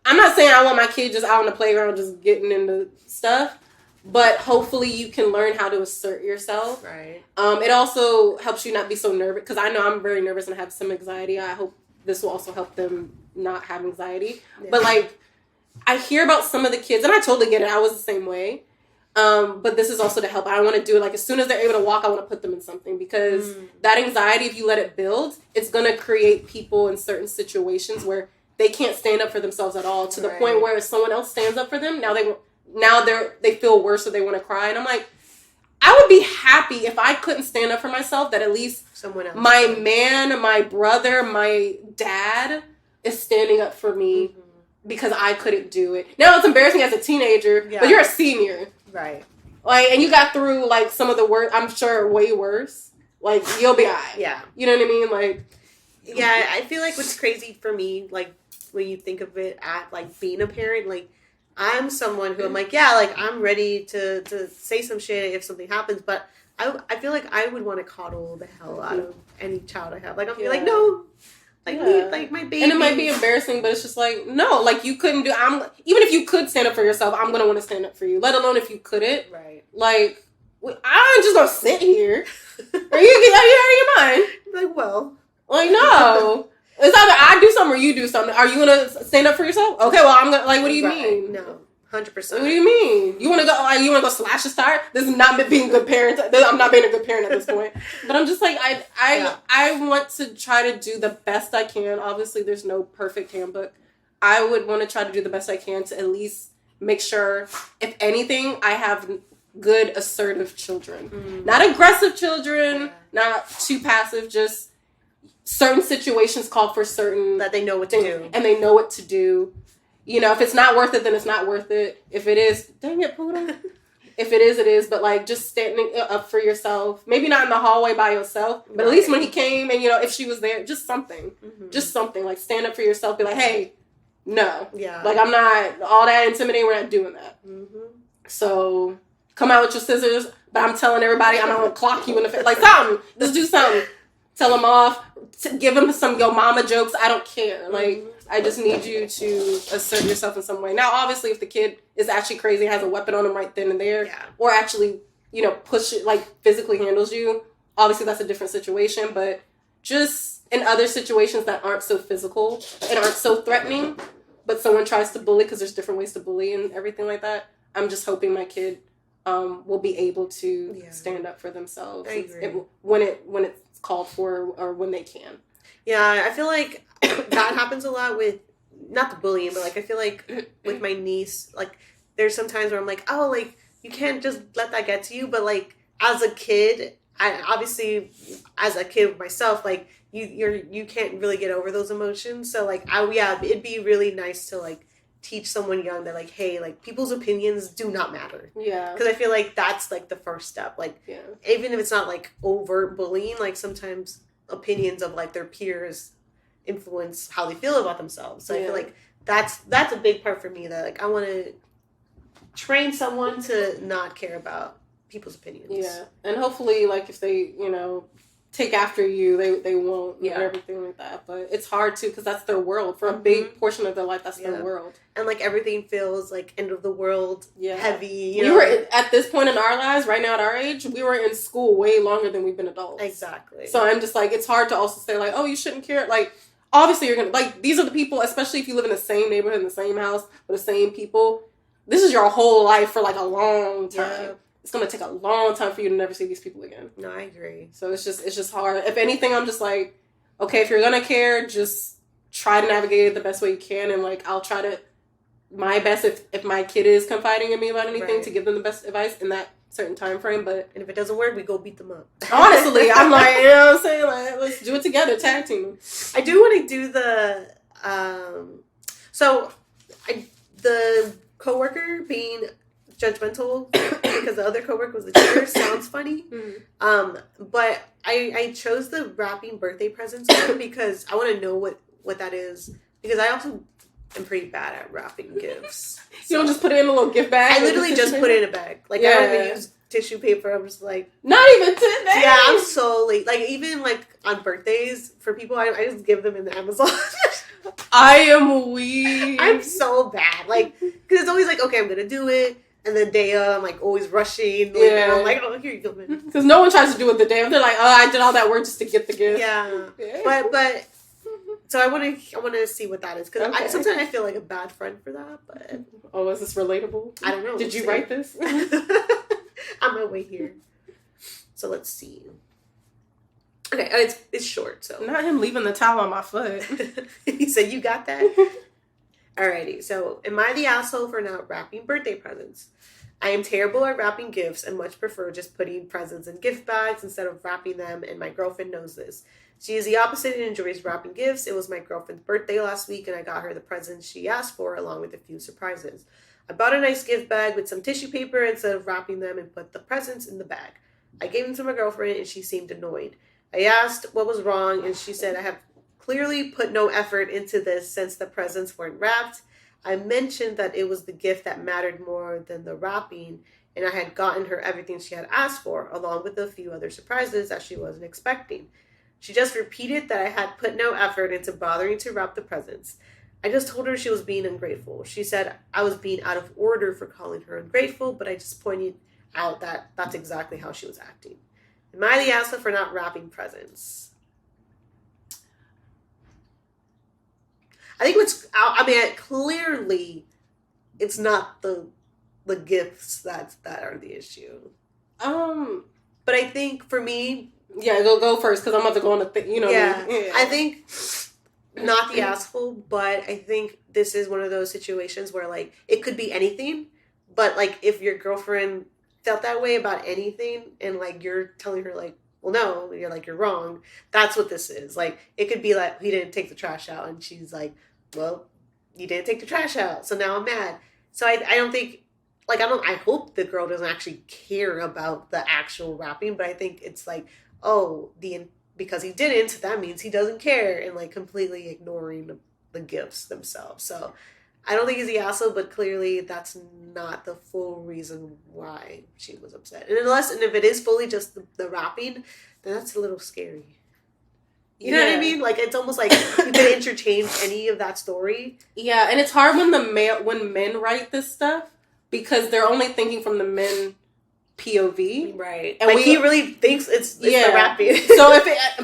I'm not saying I want my kid just out on the playground just getting into stuff, but hopefully you can learn how to assert yourself. Right. It also helps you not be so nervous, because I know I'm very nervous and have some anxiety. I hope this will also help them not have anxiety. Yeah. But, like, I hear about some of the kids, and I totally get it. I was the same way. But this is also to help. I want to do it, like, as soon as they're able to walk, I want to put them in something, because that anxiety, if you let it build, it's going to create people in certain situations where they can't stand up for themselves at all, to the point where if someone else stands up for them, now they feel worse, or they want to cry. And I'm like, I would be happy if I couldn't stand up for myself, that at least someone else, my man, my brother, my dad is standing up for me, because I couldn't do it. Now it's embarrassing as a teenager, but you're a senior. Right. Like, and you got through, like, some of the worst, I'm sure, way worse. Like, you'll be alright. Yeah. You know what I mean? Like, yeah, I feel like what's crazy for me, like, when you think of it at, like, being a parent, like, I'm someone who I'm like, yeah, like, I'm ready to say some shit if something happens, but I feel like I would want to coddle the hell out of any child I have. Like, I'll be like, no, like, leave, like, my baby. And it might be embarrassing, but it's just like, no, like, you couldn't do, even if you could stand up for yourself, I'm going to want to stand up for you, let alone if you couldn't. Right. Like, I'm just going to sit here. Are you out of your mind? Like, well. Like, no. It's either I do something or you do something. Are you going to stand up for yourself? Okay, well, I'm going to, like, what do you mean? No. 100%. What do you mean? You want to go? Like, you want to go slash his tire? This is not being a good parent. I'm not being a good parent at this point. But I'm just like, I want to try to do the best I can. Obviously, there's no perfect handbook. I would want to try to do the best I can to at least make sure, if anything, I have good, assertive children, not aggressive children, not too passive. Just certain situations call for certain that they know what to do, and they know what to do. You know, if it's not worth it, then it's not worth it. If it is, dang it, Poodle. If it is, it is. But, like, just standing up for yourself. Maybe not in the hallway by yourself. But at least when he came and, you know, if she was there, just something. Just something. Like, stand up for yourself. Be like, hey, no. Yeah. Like, I'm not all that intimidating. We're not doing that. So, come out with your scissors. But I'm telling everybody I'm not going to clock you in the face. Like, something. Just do something. Tell them off. Give them some yo mama jokes. I don't care. Like, I just need you to assert yourself in some way. Now, obviously, if the kid is actually crazy, has a weapon on him right then and there, or actually, you know, push it, like, physically handles you, obviously that's a different situation. But just in other situations that aren't so physical and aren't so threatening, but someone tries to bully, because there's different ways to bully and everything like that, I'm just hoping my kid will be able to stand up for themselves. I agree. When it's called for, or when they can. Yeah, I feel like that happens a lot with, not the bullying, but, like, I feel like with my niece, like, there's some times where I'm like, oh, like, you can't just let that get to you. But, like, as a kid, obviously, as a kid myself, like, you can't really get over those emotions. So, like, it'd be really nice to, like, teach someone young that, like, hey, like, people's opinions do not matter. Yeah. Because I feel like that's, like, the first step. Like, even if it's not, like, overt bullying, like, sometimes opinions of, like, their peers influence how they feel about themselves. So I feel like that's a big part for me, that, like, I want to train someone to not care about people's opinions. Yeah. And hopefully, like, if they, you know, take after you, they won't, and everything like that. But it's hard too, because that's their world. For a big portion of their life, that's their world. And, like, everything feels like end of the world, heavy. You know? Were at this point in our lives, right now at our age, we were in school way longer than we've been adults. Exactly. So I'm just like, it's hard to also say, like, oh, you shouldn't care. Like, obviously you're gonna, like, these are the people, especially if you live in the same neighborhood, in the same house, with the same people. This is your whole life for, like, a long time. Yeah. It's going to take a long time for you to never see these people again. No, I agree. So it's just hard. If anything, I'm just like, okay, if you're going to care, just try to navigate it the best way you can. And, like, I'll try to, my best, if my kid is confiding in me about anything, to give them the best advice in that certain time frame. But and if it doesn't work, we go beat them up. Honestly, I'm like, you know what I'm saying? Like, let's do it together, tag team. I do want to do the, the coworker being judgmental because the other coworker was the cheater sounds funny. But I chose the wrapping birthday presents because I want to know what that is, because I also am pretty bad at wrapping gifts. You don't just put it in a little gift bag? I literally just put it in a bag. Like, I don't even use tissue paper. I'm just like, not even 10 days. Yeah, I'm so late. Like, even like on birthdays for people, I just give them in the Amazon. I am weak. I'm so bad. Like, because it's always like, okay, I'm gonna do it. And then day of, I'm like always rushing. Like, and I'm like, oh, here you go, man. Because no one tries to do it the day of. They're like, oh, I did all that work just to get the gift. Yeah. But so I want to see what that is, because sometimes I feel like a bad friend for that. But is this relatable? I don't know. Did you write this? On my way here. So let's see. Okay, it's short, so. Not him leaving the towel on my foot. He said, you got that? Alrighty, so am I the asshole for not wrapping birthday presents? I am terrible at wrapping gifts and much prefer just putting presents in gift bags instead of wrapping them, and my girlfriend knows this. She is the opposite and enjoys wrapping gifts. It was my girlfriend's birthday last week, and I got her the presents she asked for, along with a few surprises. I bought a nice gift bag with some tissue paper instead of wrapping them and put the presents in the bag. I gave them to my girlfriend, and she seemed annoyed. I asked what was wrong, and she said I have clearly put no effort into this since the presents weren't wrapped. I mentioned that it was the gift that mattered more than the wrapping, and I had gotten her everything she had asked for, along with a few other surprises that she wasn't expecting. She just repeated that I had put no effort into bothering to wrap the presents. I just told her she was being ungrateful. She said I was being out of order for calling her ungrateful, but I just pointed out that that's exactly how she was acting. Am I the asshole for not wrapping presents? I think clearly it's not the gifts that are the issue. But I think for me... Yeah, go first, because I'm about to go on the you know. Yeah, yeah, I think not the asshole, but I think this is one of those situations where, like, it could be anything, but, like, if your girlfriend felt that way about anything, and, like, you're telling her, like, well, no, you're like, you're wrong, that's what this is. Like, it could be like, he didn't take the trash out, and she's like, well, you didn't take the trash out, so now I'm mad. So I don't think, like, I hope the girl doesn't actually care about the actual wrapping, but I think it's like, oh, because he didn't, that means he doesn't care, and, like, completely ignoring the gifts themselves. So I don't think he's the asshole, but clearly that's not the full reason why she was upset. And if it is fully just the wrapping, then that's a little scary. You know what I mean? Like, it's almost like you can interchange any of that story. Yeah, and it's hard when men write this stuff, because they're only thinking from the men POV, right? And he really thinks it's the wrapping. So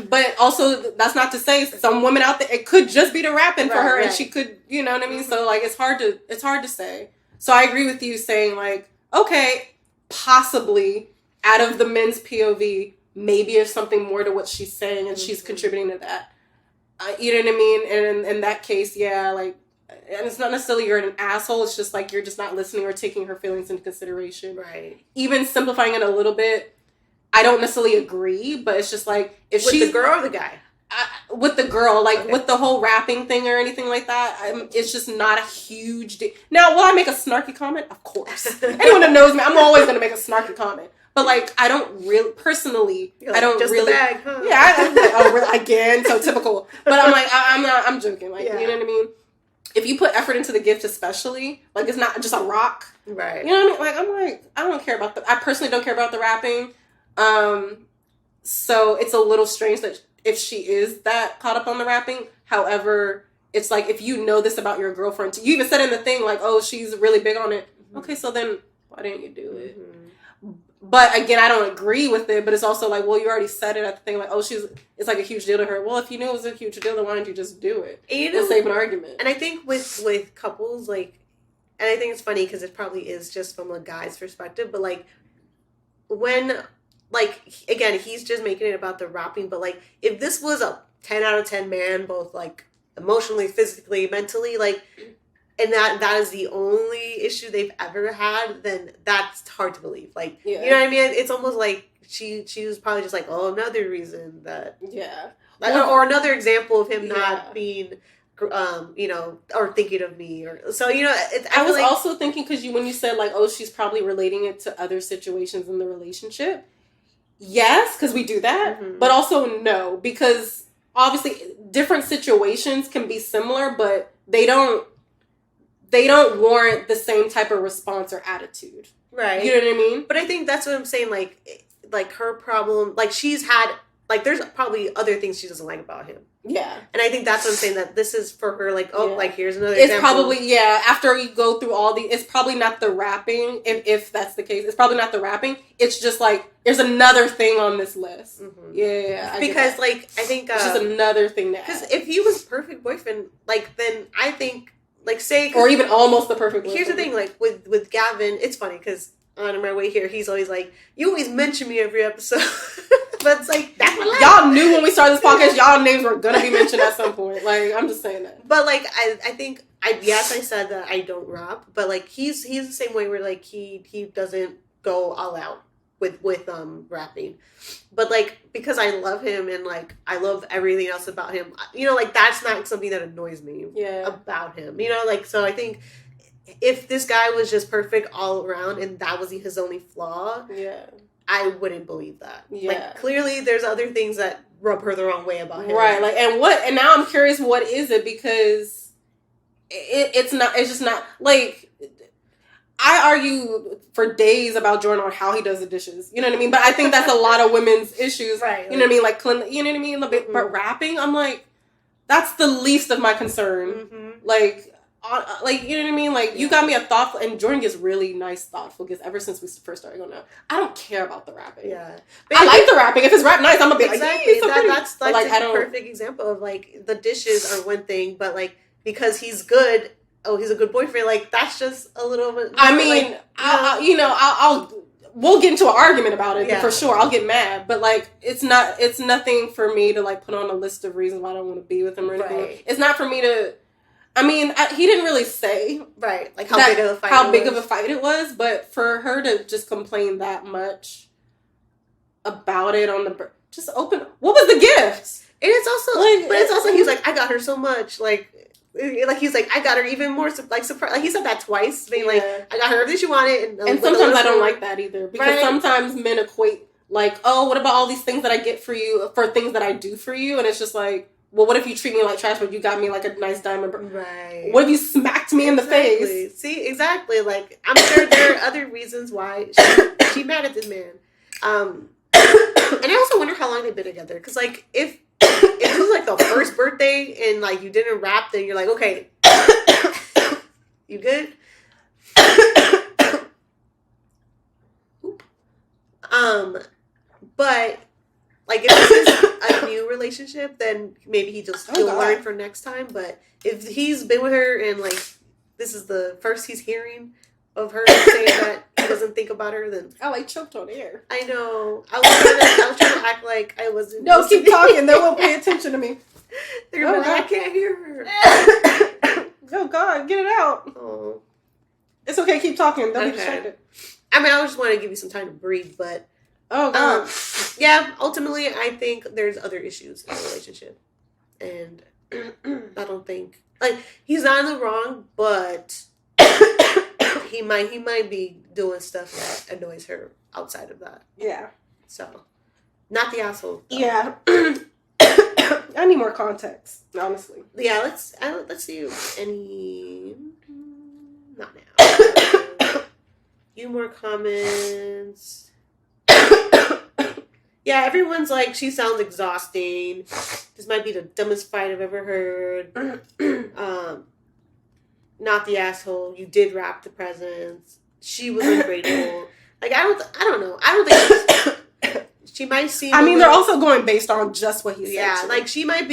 but also that's not to say some women out there, it could just be the wrapping for her, and she could, you know what I mean? So, like, it's hard to say. So I agree with you saying, like, okay, possibly out of the men's POV, maybe there's something more to what she's saying, and she's contributing to that. You know what I mean? And in that case, yeah, like. And it's not necessarily you're an asshole. It's just like you're just not listening or taking her feelings into consideration. Right. Even simplifying it a little bit, I don't necessarily agree, but it's just like if she's the girl or the guy. With the girl, like with the whole rapping thing or anything like that, it's just not a huge deal. Now, will I make a snarky comment? Of course. Anyone that knows me, I'm always going to make a snarky comment. But, like, I don't really, personally, like, I don't just really. The bag, huh? Yeah, I'm like, oh, really? Again, so typical. But I'm like, I'm joking. Like, you know what I mean? If you put effort into the gift, especially, like, it's not just a rock. Right. You know what I mean? Like, I'm like, I don't care about I personally don't care about the rapping. So it's a little strange that if she is that caught up on the rapping. However, it's like, if you know this about your girlfriend, you even said in the thing, like, oh, she's really big on it. Mm-hmm. Okay, so then why didn't you do it? Mm-hmm. But again, I don't agree with it, but it's also like, well, you already said it at the thing, like, oh, it's like a huge deal to her. Well, if you knew it was a huge deal, then why didn't you just do it? And save an argument. And I think with couples, like, and I think it's funny because it probably is just from a guy's perspective, but, like, when, like, again, he's just making it about the rapping, but, like, if this was a 10 out of 10 man, both, like, emotionally, physically, mentally, like, and that is the only issue they've ever had, then that's hard to believe. Like, you know what I mean? It's almost like she was probably just like, oh, another reason that... Yeah. Like, or another example of him not being, you know, or thinking of me. Or so, you know, I was also thinking, because when you said, like, oh, she's probably relating it to other situations in the relationship. Yes, because we do that. Mm-hmm. But also no, because obviously different situations can be similar, but they don't warrant the same type of response or attitude. Right. You know what I mean? But I think that's what I'm saying. Like her problem, like, she's had, like, there's probably other things she doesn't like about him. Yeah. And I think that's what I'm saying, that this is for her, like, oh, like, here's another example. It's probably, after you go through all it's probably not the rapping, if that's the case. It's probably not the rapping. It's just, like, there's another thing on this list. Mm-hmm. Yeah. Because, like, I think... it's just another thing to add. Because if he was perfect boyfriend, like, then I think... Like, say... Or even almost the perfect boyfriend. Here's the thing, like, with Gavin, it's funny, because on my way here, he's always like, you always mention me every episode. But it's like, that's my life. Y'all y'all knew when we started this podcast, y'all names were gonna be mentioned at some point. Like, I'm just saying that. But like, I think I said that I don't rap, but like he's the same way where like he doesn't go all out with rapping, but like because I love him and like I love everything else about him, you know, like that's not something that annoys me about him, you know, like so I think if this guy was just perfect all around and that was his only flaw, I wouldn't believe that. Like clearly there's other things that rub her the wrong way about him, right? Like and now I'm curious, what is it? Because it's just not like, I argue for days about Jordan on how he does the dishes. You know what I mean? But I think that's a lot of women's issues. Right. You know what I mean? Like, you know what I mean? But rapping, I'm like, that's the least of my concern. Mm-hmm. Like, you know what I mean? Like, you got me a thoughtful, and Jordan gets really nice, thoughtful gifts ever since we first started going out. I don't care about the rapping. Yeah. But I like the rapping. If it's rap nice, I'm gonna be exactly. like, that's like a perfect example of like the dishes are one thing, but like because he's good, he's a good boyfriend. Like that's just a little bit. I mean, like, we'll get into an argument about it for sure. I'll get mad, but like it's nothing for me to like put on a list of reasons why I don't want to be with him or anything. Right. It's not for me to. I mean, he didn't really say like how big of a fight it was, but for her to just complain that much about it on the just open. What was the gift? And it's also like, but it's also he's like, I got her so much, like he's like, I got her even more like surprise. Like he said that twice, being like, I got her everything she wanted, and sometimes I don't like that either because sometimes men equate like, oh, what about all these things that I get for you for things that I do for you, and it's just like, well, what if you treat me like trash, but you got me like a nice diamond? Right. What if you smacked me in the face? See, exactly. Like I'm sure there are other reasons why she mad at this man. And I also wonder how long they've been together because like if this is like the first birthday and like you didn't rap, then you're like, okay, you good? But like if this is a new relationship, then maybe he'll learn for next time. But if he's been with her and like this is the first he's hearing of her saying that he doesn't think about her, then I like choked on air. I know. I was trying to act like I wasn't. No, keep talking. They won't pay attention to me. They're like, I can't hear her. Oh God, get it out. Oh, it's okay. Keep talking. Don't be distracted. I mean, I just want to give you some time to breathe, but yeah. Ultimately, I think there's other issues in the relationship, and I don't think like he's not in the wrong, but he might be doing stuff that annoys her outside of that. Yeah. So, not the asshole. Though. Yeah. I need more context, honestly. Yeah, let's see any. Not now. Few more comments. Yeah, everyone's like, she sounds exhausting. This might be the dumbest fight I've ever heard. Not the asshole. You did wrap the presents. She was ungrateful. Like I don't know. I don't think she might seem. I mean, they're also going based on just what he said. Yeah, like she might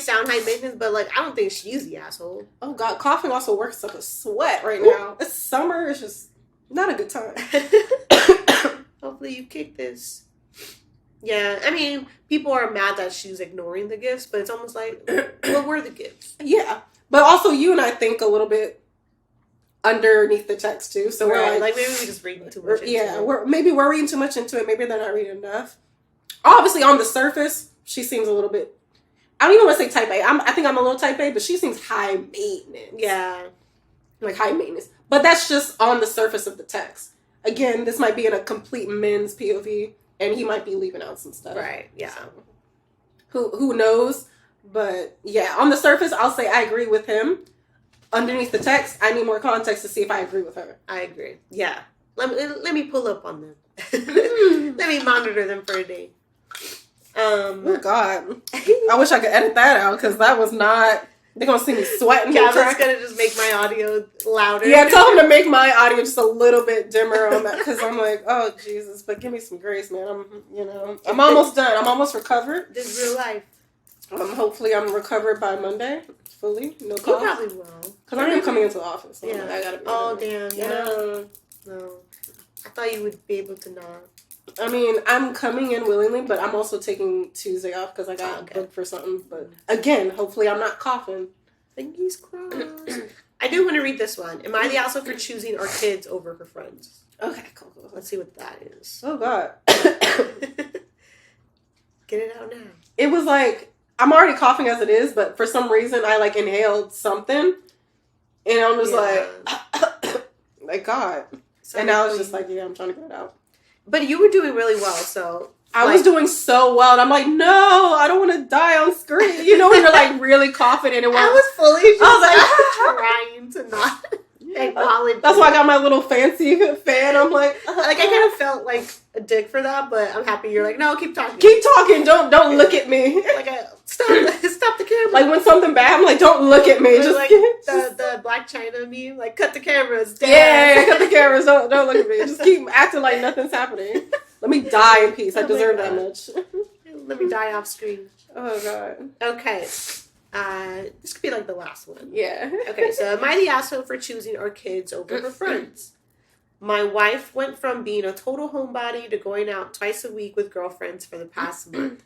sound high maintenance, but like I don't think she's the asshole. Oh God, coughing also works up a sweat right now. It's summer. It's just not a good time. Hopefully you kick this. Yeah, I mean, people are mad that she's ignoring the gifts, but it's almost like, what were the gifts? Yeah, but also you and I think a little bit underneath the text too, so we're like maybe we just reading too much. We're reading too much into it. Maybe they're not reading enough. Obviously, on the surface, she seems a little bit. I don't even want to say type A. I think I'm a little type A, but she seems high maintenance. Yeah, like high maintenance. But that's just on the surface of the text. Again, this might be in a complete men's POV, and he might be leaving out some stuff. Right. Yeah. So, who knows? But yeah, on the surface, I'll say I agree with him. Underneath the text, I need more context to see if I agree with her. I agree. Yeah. Let me pull up on them. Let me monitor them for a day. Oh God. I wish I could edit that out because that was not. They're gonna see me sweating. Yeah, I'm gonna just make my audio louder. Yeah, tell them to make my audio just a little bit dimmer on that because I'm like, oh Jesus, but give me some grace, man. I'm almost done. I'm almost recovered. This is real life. Hopefully, I'm recovered by Monday fully. No cough. You probably will. Because I am coming into the office. So yeah, I gotta be. Oh damn. Yeah. No, I thought you would be able to not. I mean, I'm coming in willingly, but I'm also taking Tuesday off because I got booked for something. But again, hopefully I'm not coughing. Fingers crossed. I do want to read this one. Am I the asshole for choosing our kids over her friends? Okay, cool. Let's see what that is. Oh, God. Get it out now. It was like, I'm already coughing as it is, but for some reason I like inhaled something. And I'm just like, God. So and I was just like, yeah, I'm trying to get it out. But you were doing really well, so... I was doing so well, and I'm like, no, I don't want to die on screen. You know when you're like really coughing and it was... I was fully trying to not acknowledge That's why I got my little fancy fan. I'm like... I kind of felt like a dick for that, but I'm happy you're like, no, keep talking. Keep talking, don't look at me. Like, stop the camera. Like when something bad, I'm like, don't look at me. Just like the Black China meme, like, cut the cameras. Yeah, cut the cameras, don't look at me. Just keep acting like nothing's happening. Let me die in peace. I deserve that much. Let me die off screen. Oh, God. Okay. This could be like the last one. Yeah. Okay, so am I the asshole for choosing our kids over her friends? My wife went from being a total homebody to going out twice a week with girlfriends for the past month.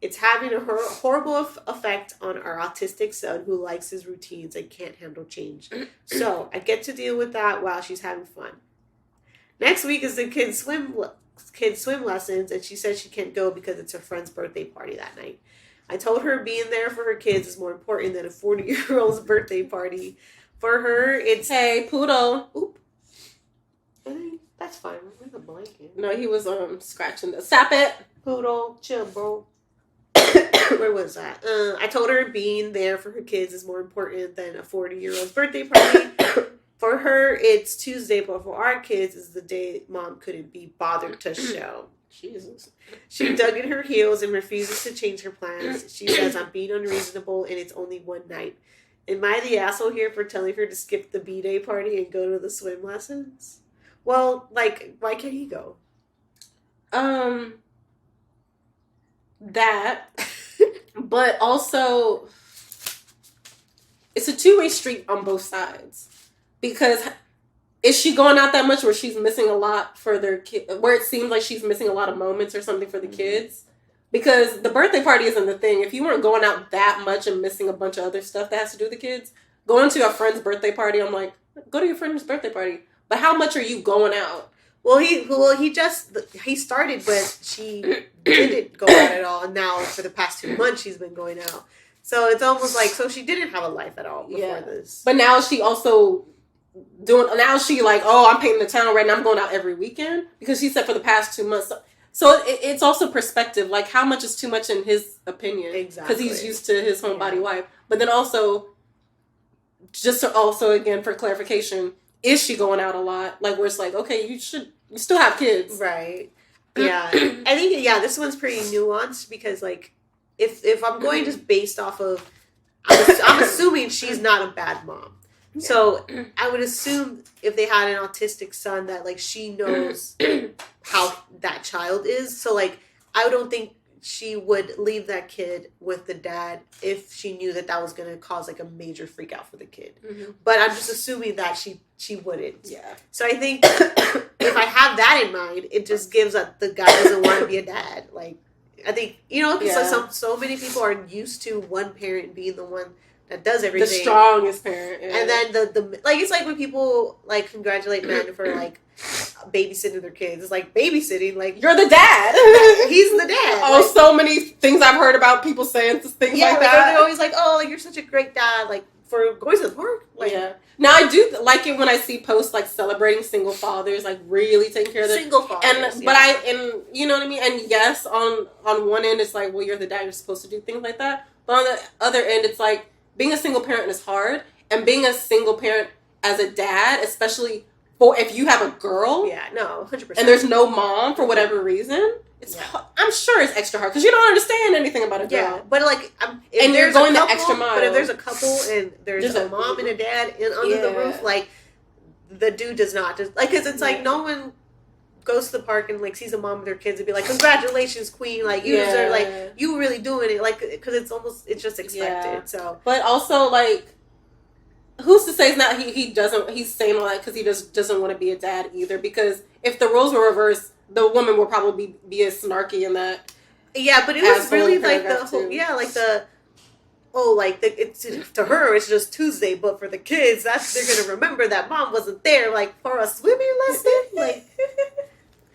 It's having a horrible effect on our autistic son who likes his routines and can't handle change. So I get to deal with that while she's having fun. Next week is the kids' swim lessons, and she says she can't go because it's her friend's birthday party that night. I told her being there for her kids is more important than a 40-year-old's birthday party. For her, it's... Hey, Poodle. Oop. That's fine. Where's the blanket? No, he was scratching the... Stop it. Poodle, chill, bro. Where was that? I told her being there for her kids is more important than a 40-year-old's birthday party. For her, it's Tuesday, but for our kids, is the day Mom couldn't be bothered to show. Jesus. She dug in her heels and refuses to change her plans. She says I'm being unreasonable and it's only one night. Am I the asshole here for telling her to skip the B-Day party and go to the swim lessons? Well, like, why can't he go? That. But also, it's a two-way street on both sides. Because is she going out that much where she's missing a lot for their kid, where it seems like she's missing a lot of moments or something for the kids? Because the birthday party isn't the thing. If you weren't going out that much and missing a bunch of other stuff that has to do with the kids, going to a friend's birthday party, I'm like, go to your friend's birthday party. But how much are you going out? Well, he started, but she didn't go out at all. And now for the past 2 months, she's been going out. So it's almost like, so she didn't have a life at all before this. But now she also... now she like, oh, I'm painting the town red and I'm going out every weekend because she said for the past 2 months. So it's also perspective, like how much is too much in his opinion. Exactly. Because he's used to his homebody wife. But then also, again, for clarification, is she going out a lot? Like where it's like, okay, you still have kids. Right. Yeah. I think, this one's pretty nuanced because like, if I'm going just based off of, I'm assuming she's not a bad mom. So I would assume if they had an autistic son that like she knows how that child is. So like I don't think she would leave that kid with the dad if she knew that was going to cause like a major freak out for the kid. Mm-hmm. But I'm just assuming that she wouldn't. Yeah. So I think if I have that in mind, it just gives that the guy doesn't want to be a dad. Like I think because so many people are used to one parent being the one that does everything. The strongest parent. Yeah. And then the like it's like when people like congratulate men for like babysitting their kids. It's like babysitting, like you're the dad. He's the dad. Oh, like, so many things I've heard about people saying things like that. They're always like, oh, like you're such a great dad, like for going to the park. Like, yeah. Now I do like it when I see posts like celebrating single fathers, like really taking care of their single fathers. And but you know what I mean. And yes, on one end it's like, well, you're the dad, you're supposed to do things like that. But on the other end, it's like being a single parent is hard, and being a single parent as a dad, especially for if you have a girl, 100%, and there's no mom for whatever reason, I'm sure it's extra hard because you don't understand anything about a girl. Yeah, but like, and you're going the extra mile. But if there's a couple and there's a mom and a dad under the roof, like the dude does not just like because it's like no one goes to the park and like sees a mom with their kids and be like, congratulations, queen, like you deserve, like you really doing it, like because it's just expected. So but also like who's to say it's not he's saying all that because he just doesn't want to be a dad either, because if the roles were reversed, the woman will probably be as snarky in that. Yeah, but it was really like the paragraph, whole, too. yeah, like it's to her it's just Tuesday, but for the kids, they're gonna remember that mom wasn't there, like for a swimming lesson. Like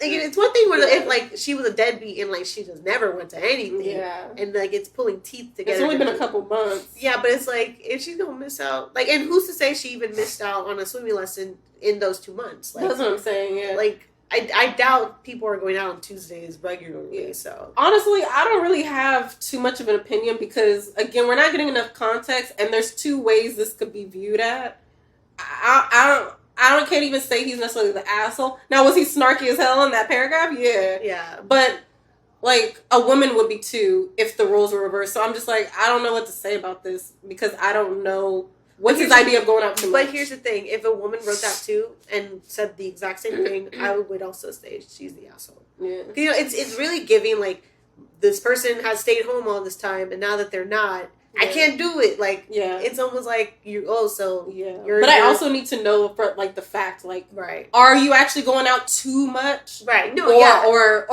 it's one thing where if like she was a deadbeat and like she just never went to anything, Yeah. and like it's pulling teeth together. It's only been a couple months. Yeah, but it's like if she's gonna miss out, like, and who's to say she even missed out on a swimming lesson in those 2 months? Like, that's what I'm saying. Yeah, like I doubt people are going out on Tuesdays regularly. So honestly, I don't really have too much of an opinion because again, we're not getting enough context, and there's 2 ways this could be viewed at. I can't even say he's necessarily the asshole. Now, was he snarky as hell in that paragraph? Yeah. Yeah. But, like, a woman would be too if the roles were reversed. So I'm just like, I don't know what to say about this because I don't know what's his idea of going out too much. But here's the thing. If a woman wrote that too and said the exact same thing, I would also say she's the asshole. Yeah. You know, it's really giving, like, this person has stayed home all this time, and now that they're not, I can't do it. Like, it's almost like But I also need to know for like the fact, like, right? Are you actually going out too much? Right? No, or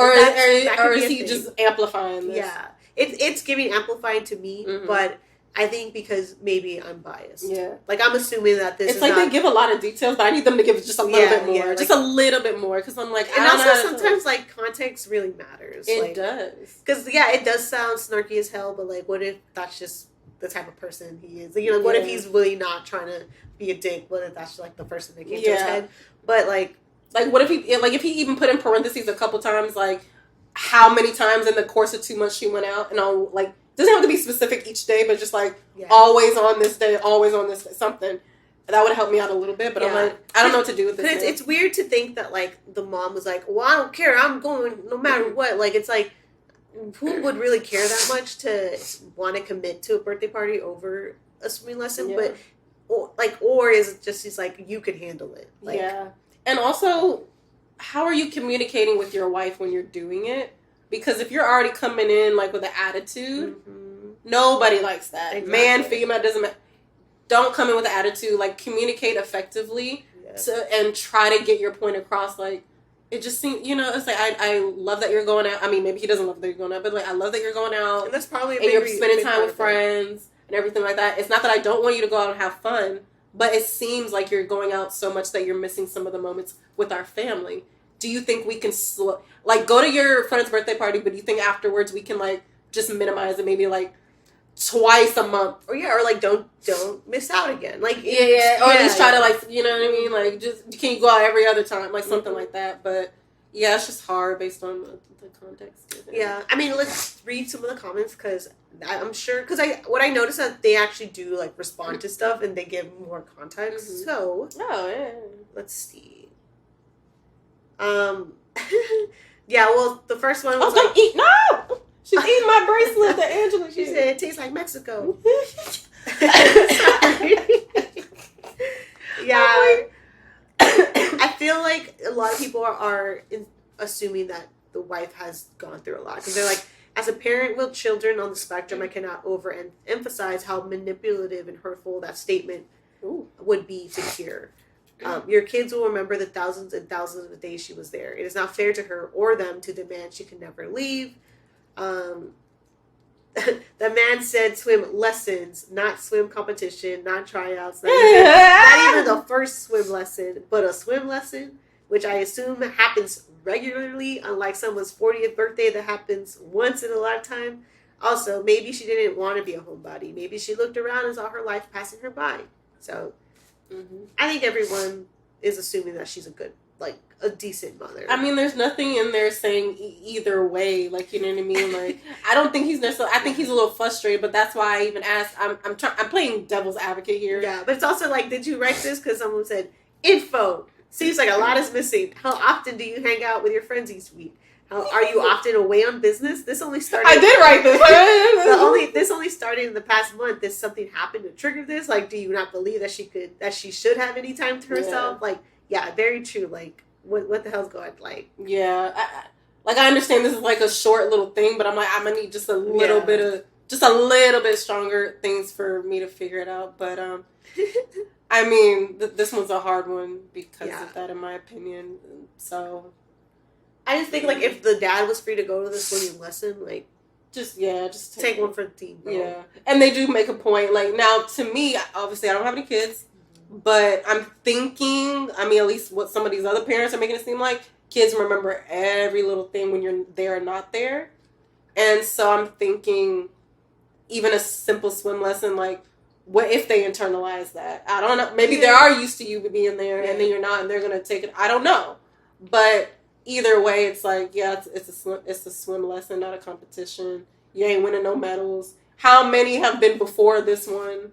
is he just amplifying this? Yeah, it's giving amplifying to me, but I think because maybe I'm biased. Yeah, like I'm assuming that this. It's like they give a lot of details, but I need them to give just a little bit more, just a little bit more, because I'm like, and also sometimes like context really matters. It does, because it does sound snarky as hell, but like, what if that's just the type of person he is? You know, what if he's really not trying to be a dick? What if that's like the person that came to his head? But like what if if he even put in parentheses a couple times, like how many times in the course of 2 months she went out, and all like. Doesn't have to be specific each day, but just like always on this day, always on this day, something. That would help me out a little bit, but I'm like, I don't know what to do with this. It's weird to think that like the mom was like, well, I don't care, I'm going no matter what. Like, it's like, who would really care that much to want to commit to a birthday party over a swimming lesson? But or is it just he's like, you could handle it? Like, and also, how are you communicating with your wife when you're doing it? Because if you're already coming in like with an attitude, nobody likes that. Exactly. Man, female, doesn't matter. Don't come in with an attitude. Like, communicate effectively and try to get your point across. Like, it just seems, it's like, I love that you're going out. I mean, maybe he doesn't love that you're going out, but like, I love that you're going out. And that's probably and you're spending time with friends and everything like that. It's not that I don't want you to go out and have fun, but it seems like you're going out so much that you're missing some of the moments with our family. Do you think we can go to your friend's birthday party, but do you think afterwards we can like just minimize it, maybe like twice a month, or like don't miss out again, like or at least try to like, you know what I mean, like just can you go out every other time, like something like that. But it's just hard based on the context. Yeah, I mean, let's read some of the comments because I'm sure what I noticed that they actually do like respond to stuff and they give more context. So let's see. Well, the first one was don't eat. No, she's eating my bracelet that Angela. She said it tastes like Mexico. I feel like a lot of people are assuming that the wife has gone through a lot because they're like, as a parent with children on the spectrum, I cannot overemphasize how manipulative and hurtful that statement would be to hear. Your kids will remember the thousands and thousands of days she was there. It is not fair to her or them to demand she can never leave. The man said swim lessons, not swim competition, not tryouts, not even the first swim lesson, but a swim lesson, which I assume happens regularly, unlike someone's 40th birthday that happens once in a lifetime. Also, maybe she didn't want to be a homebody. Maybe she looked around and saw her life passing her by. So... I think everyone is assuming that she's a decent mother. I mean, there's nothing in there saying either way. Like, you know what I mean? Like, I don't think he's necessarily. I think he's a little frustrated, but that's why I even asked. I'm playing devil's advocate here. Yeah, but it's also like, did you write this because someone said info? Seems like a lot is missing. How often do you hang out with your friends each week? Are you often away on business? This only started. I did write this. This only started in the past month. Did something happen to trigger this? Like, do you not believe that she should have any time to herself? Like, very true. Like, what the hell's going? Like, I understand this is like a short little thing, but I'm like, I'm gonna need just a little bit stronger things for me to figure it out. But I mean, this one's a hard one because of that, in my opinion. So. I just think like if the dad was free to go to the swimming lesson, like just take one for the team. Bro. Yeah, and they do make a point. Like now, to me, obviously, I don't have any kids, but I'm thinking. I mean, at least what some of these other parents are making it seem like kids remember every little thing when you're there and not there, and so I'm thinking, even a simple swim lesson, like. What if they internalize that? I don't know. Maybe they are used to you being there, and then you're not, and they're gonna take it. I don't know, but either way, it's like it's a swim lesson, not a competition. You ain't winning no medals. How many have been before this one?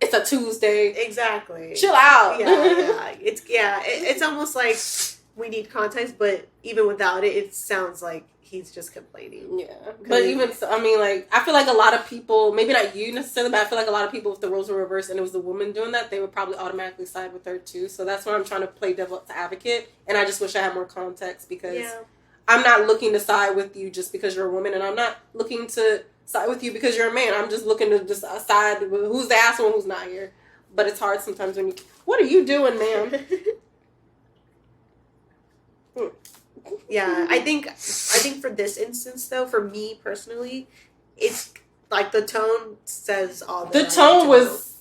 It's a Tuesday. Exactly. Chill out. It's almost like we need context, but even without it, it sounds like he's just complaining. Yeah. But even so, I mean, like, I feel like a lot of people, maybe not you necessarily, but I feel like a lot of people, if the roles were reversed and it was the woman doing that, they would probably automatically side with her too. So that's why I'm trying to play devil's advocate. And I just wish I had more context because I'm not looking to side with you just because you're a woman, and I'm not looking to side with you because you're a man. I'm just looking to just side with who's the asshole and who's not here. But it's hard sometimes when you, what are you doing, ma'am? Yeah, I think for this instance though, for me personally, it's like the tone says all. The tone was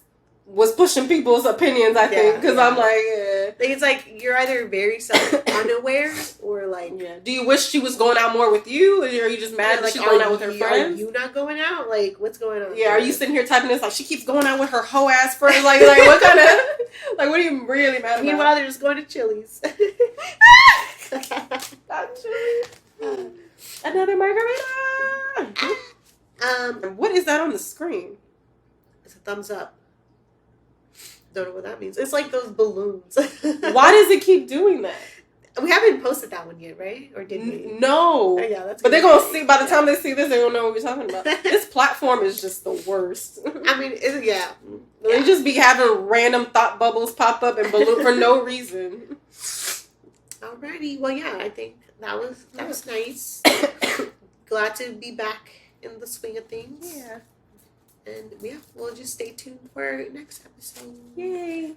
pushing people's opinions. I think because I'm like, I think it's like you're either very unaware or like. Yeah. Do you wish she was going out more with you, or are you just mad that she's going out with her friends? Are you not going out? Like, what's going on? Yeah. Are you sitting here typing this like she keeps going out with her hoe ass friends? Like what kind of like what are you really mad about? Meanwhile, they're just going to Chili's. Another margarita. What is that on the screen? It's a thumbs up. Don't know what that means. It's like those balloons. Why does it keep doing that? We haven't posted that one yet, right? Or did we? No. Oh, yeah, that's. But they're gonna see by the time they see this, they're gonna know what we're talking about. This platform is just the worst. I mean, They just be having random thought bubbles pop up and balloon for no reason. Alrighty. Well, yeah, I think that was nice. Glad to be back in the swing of things. Yeah. And we'll just stay tuned for our next episode. Yay. Bye.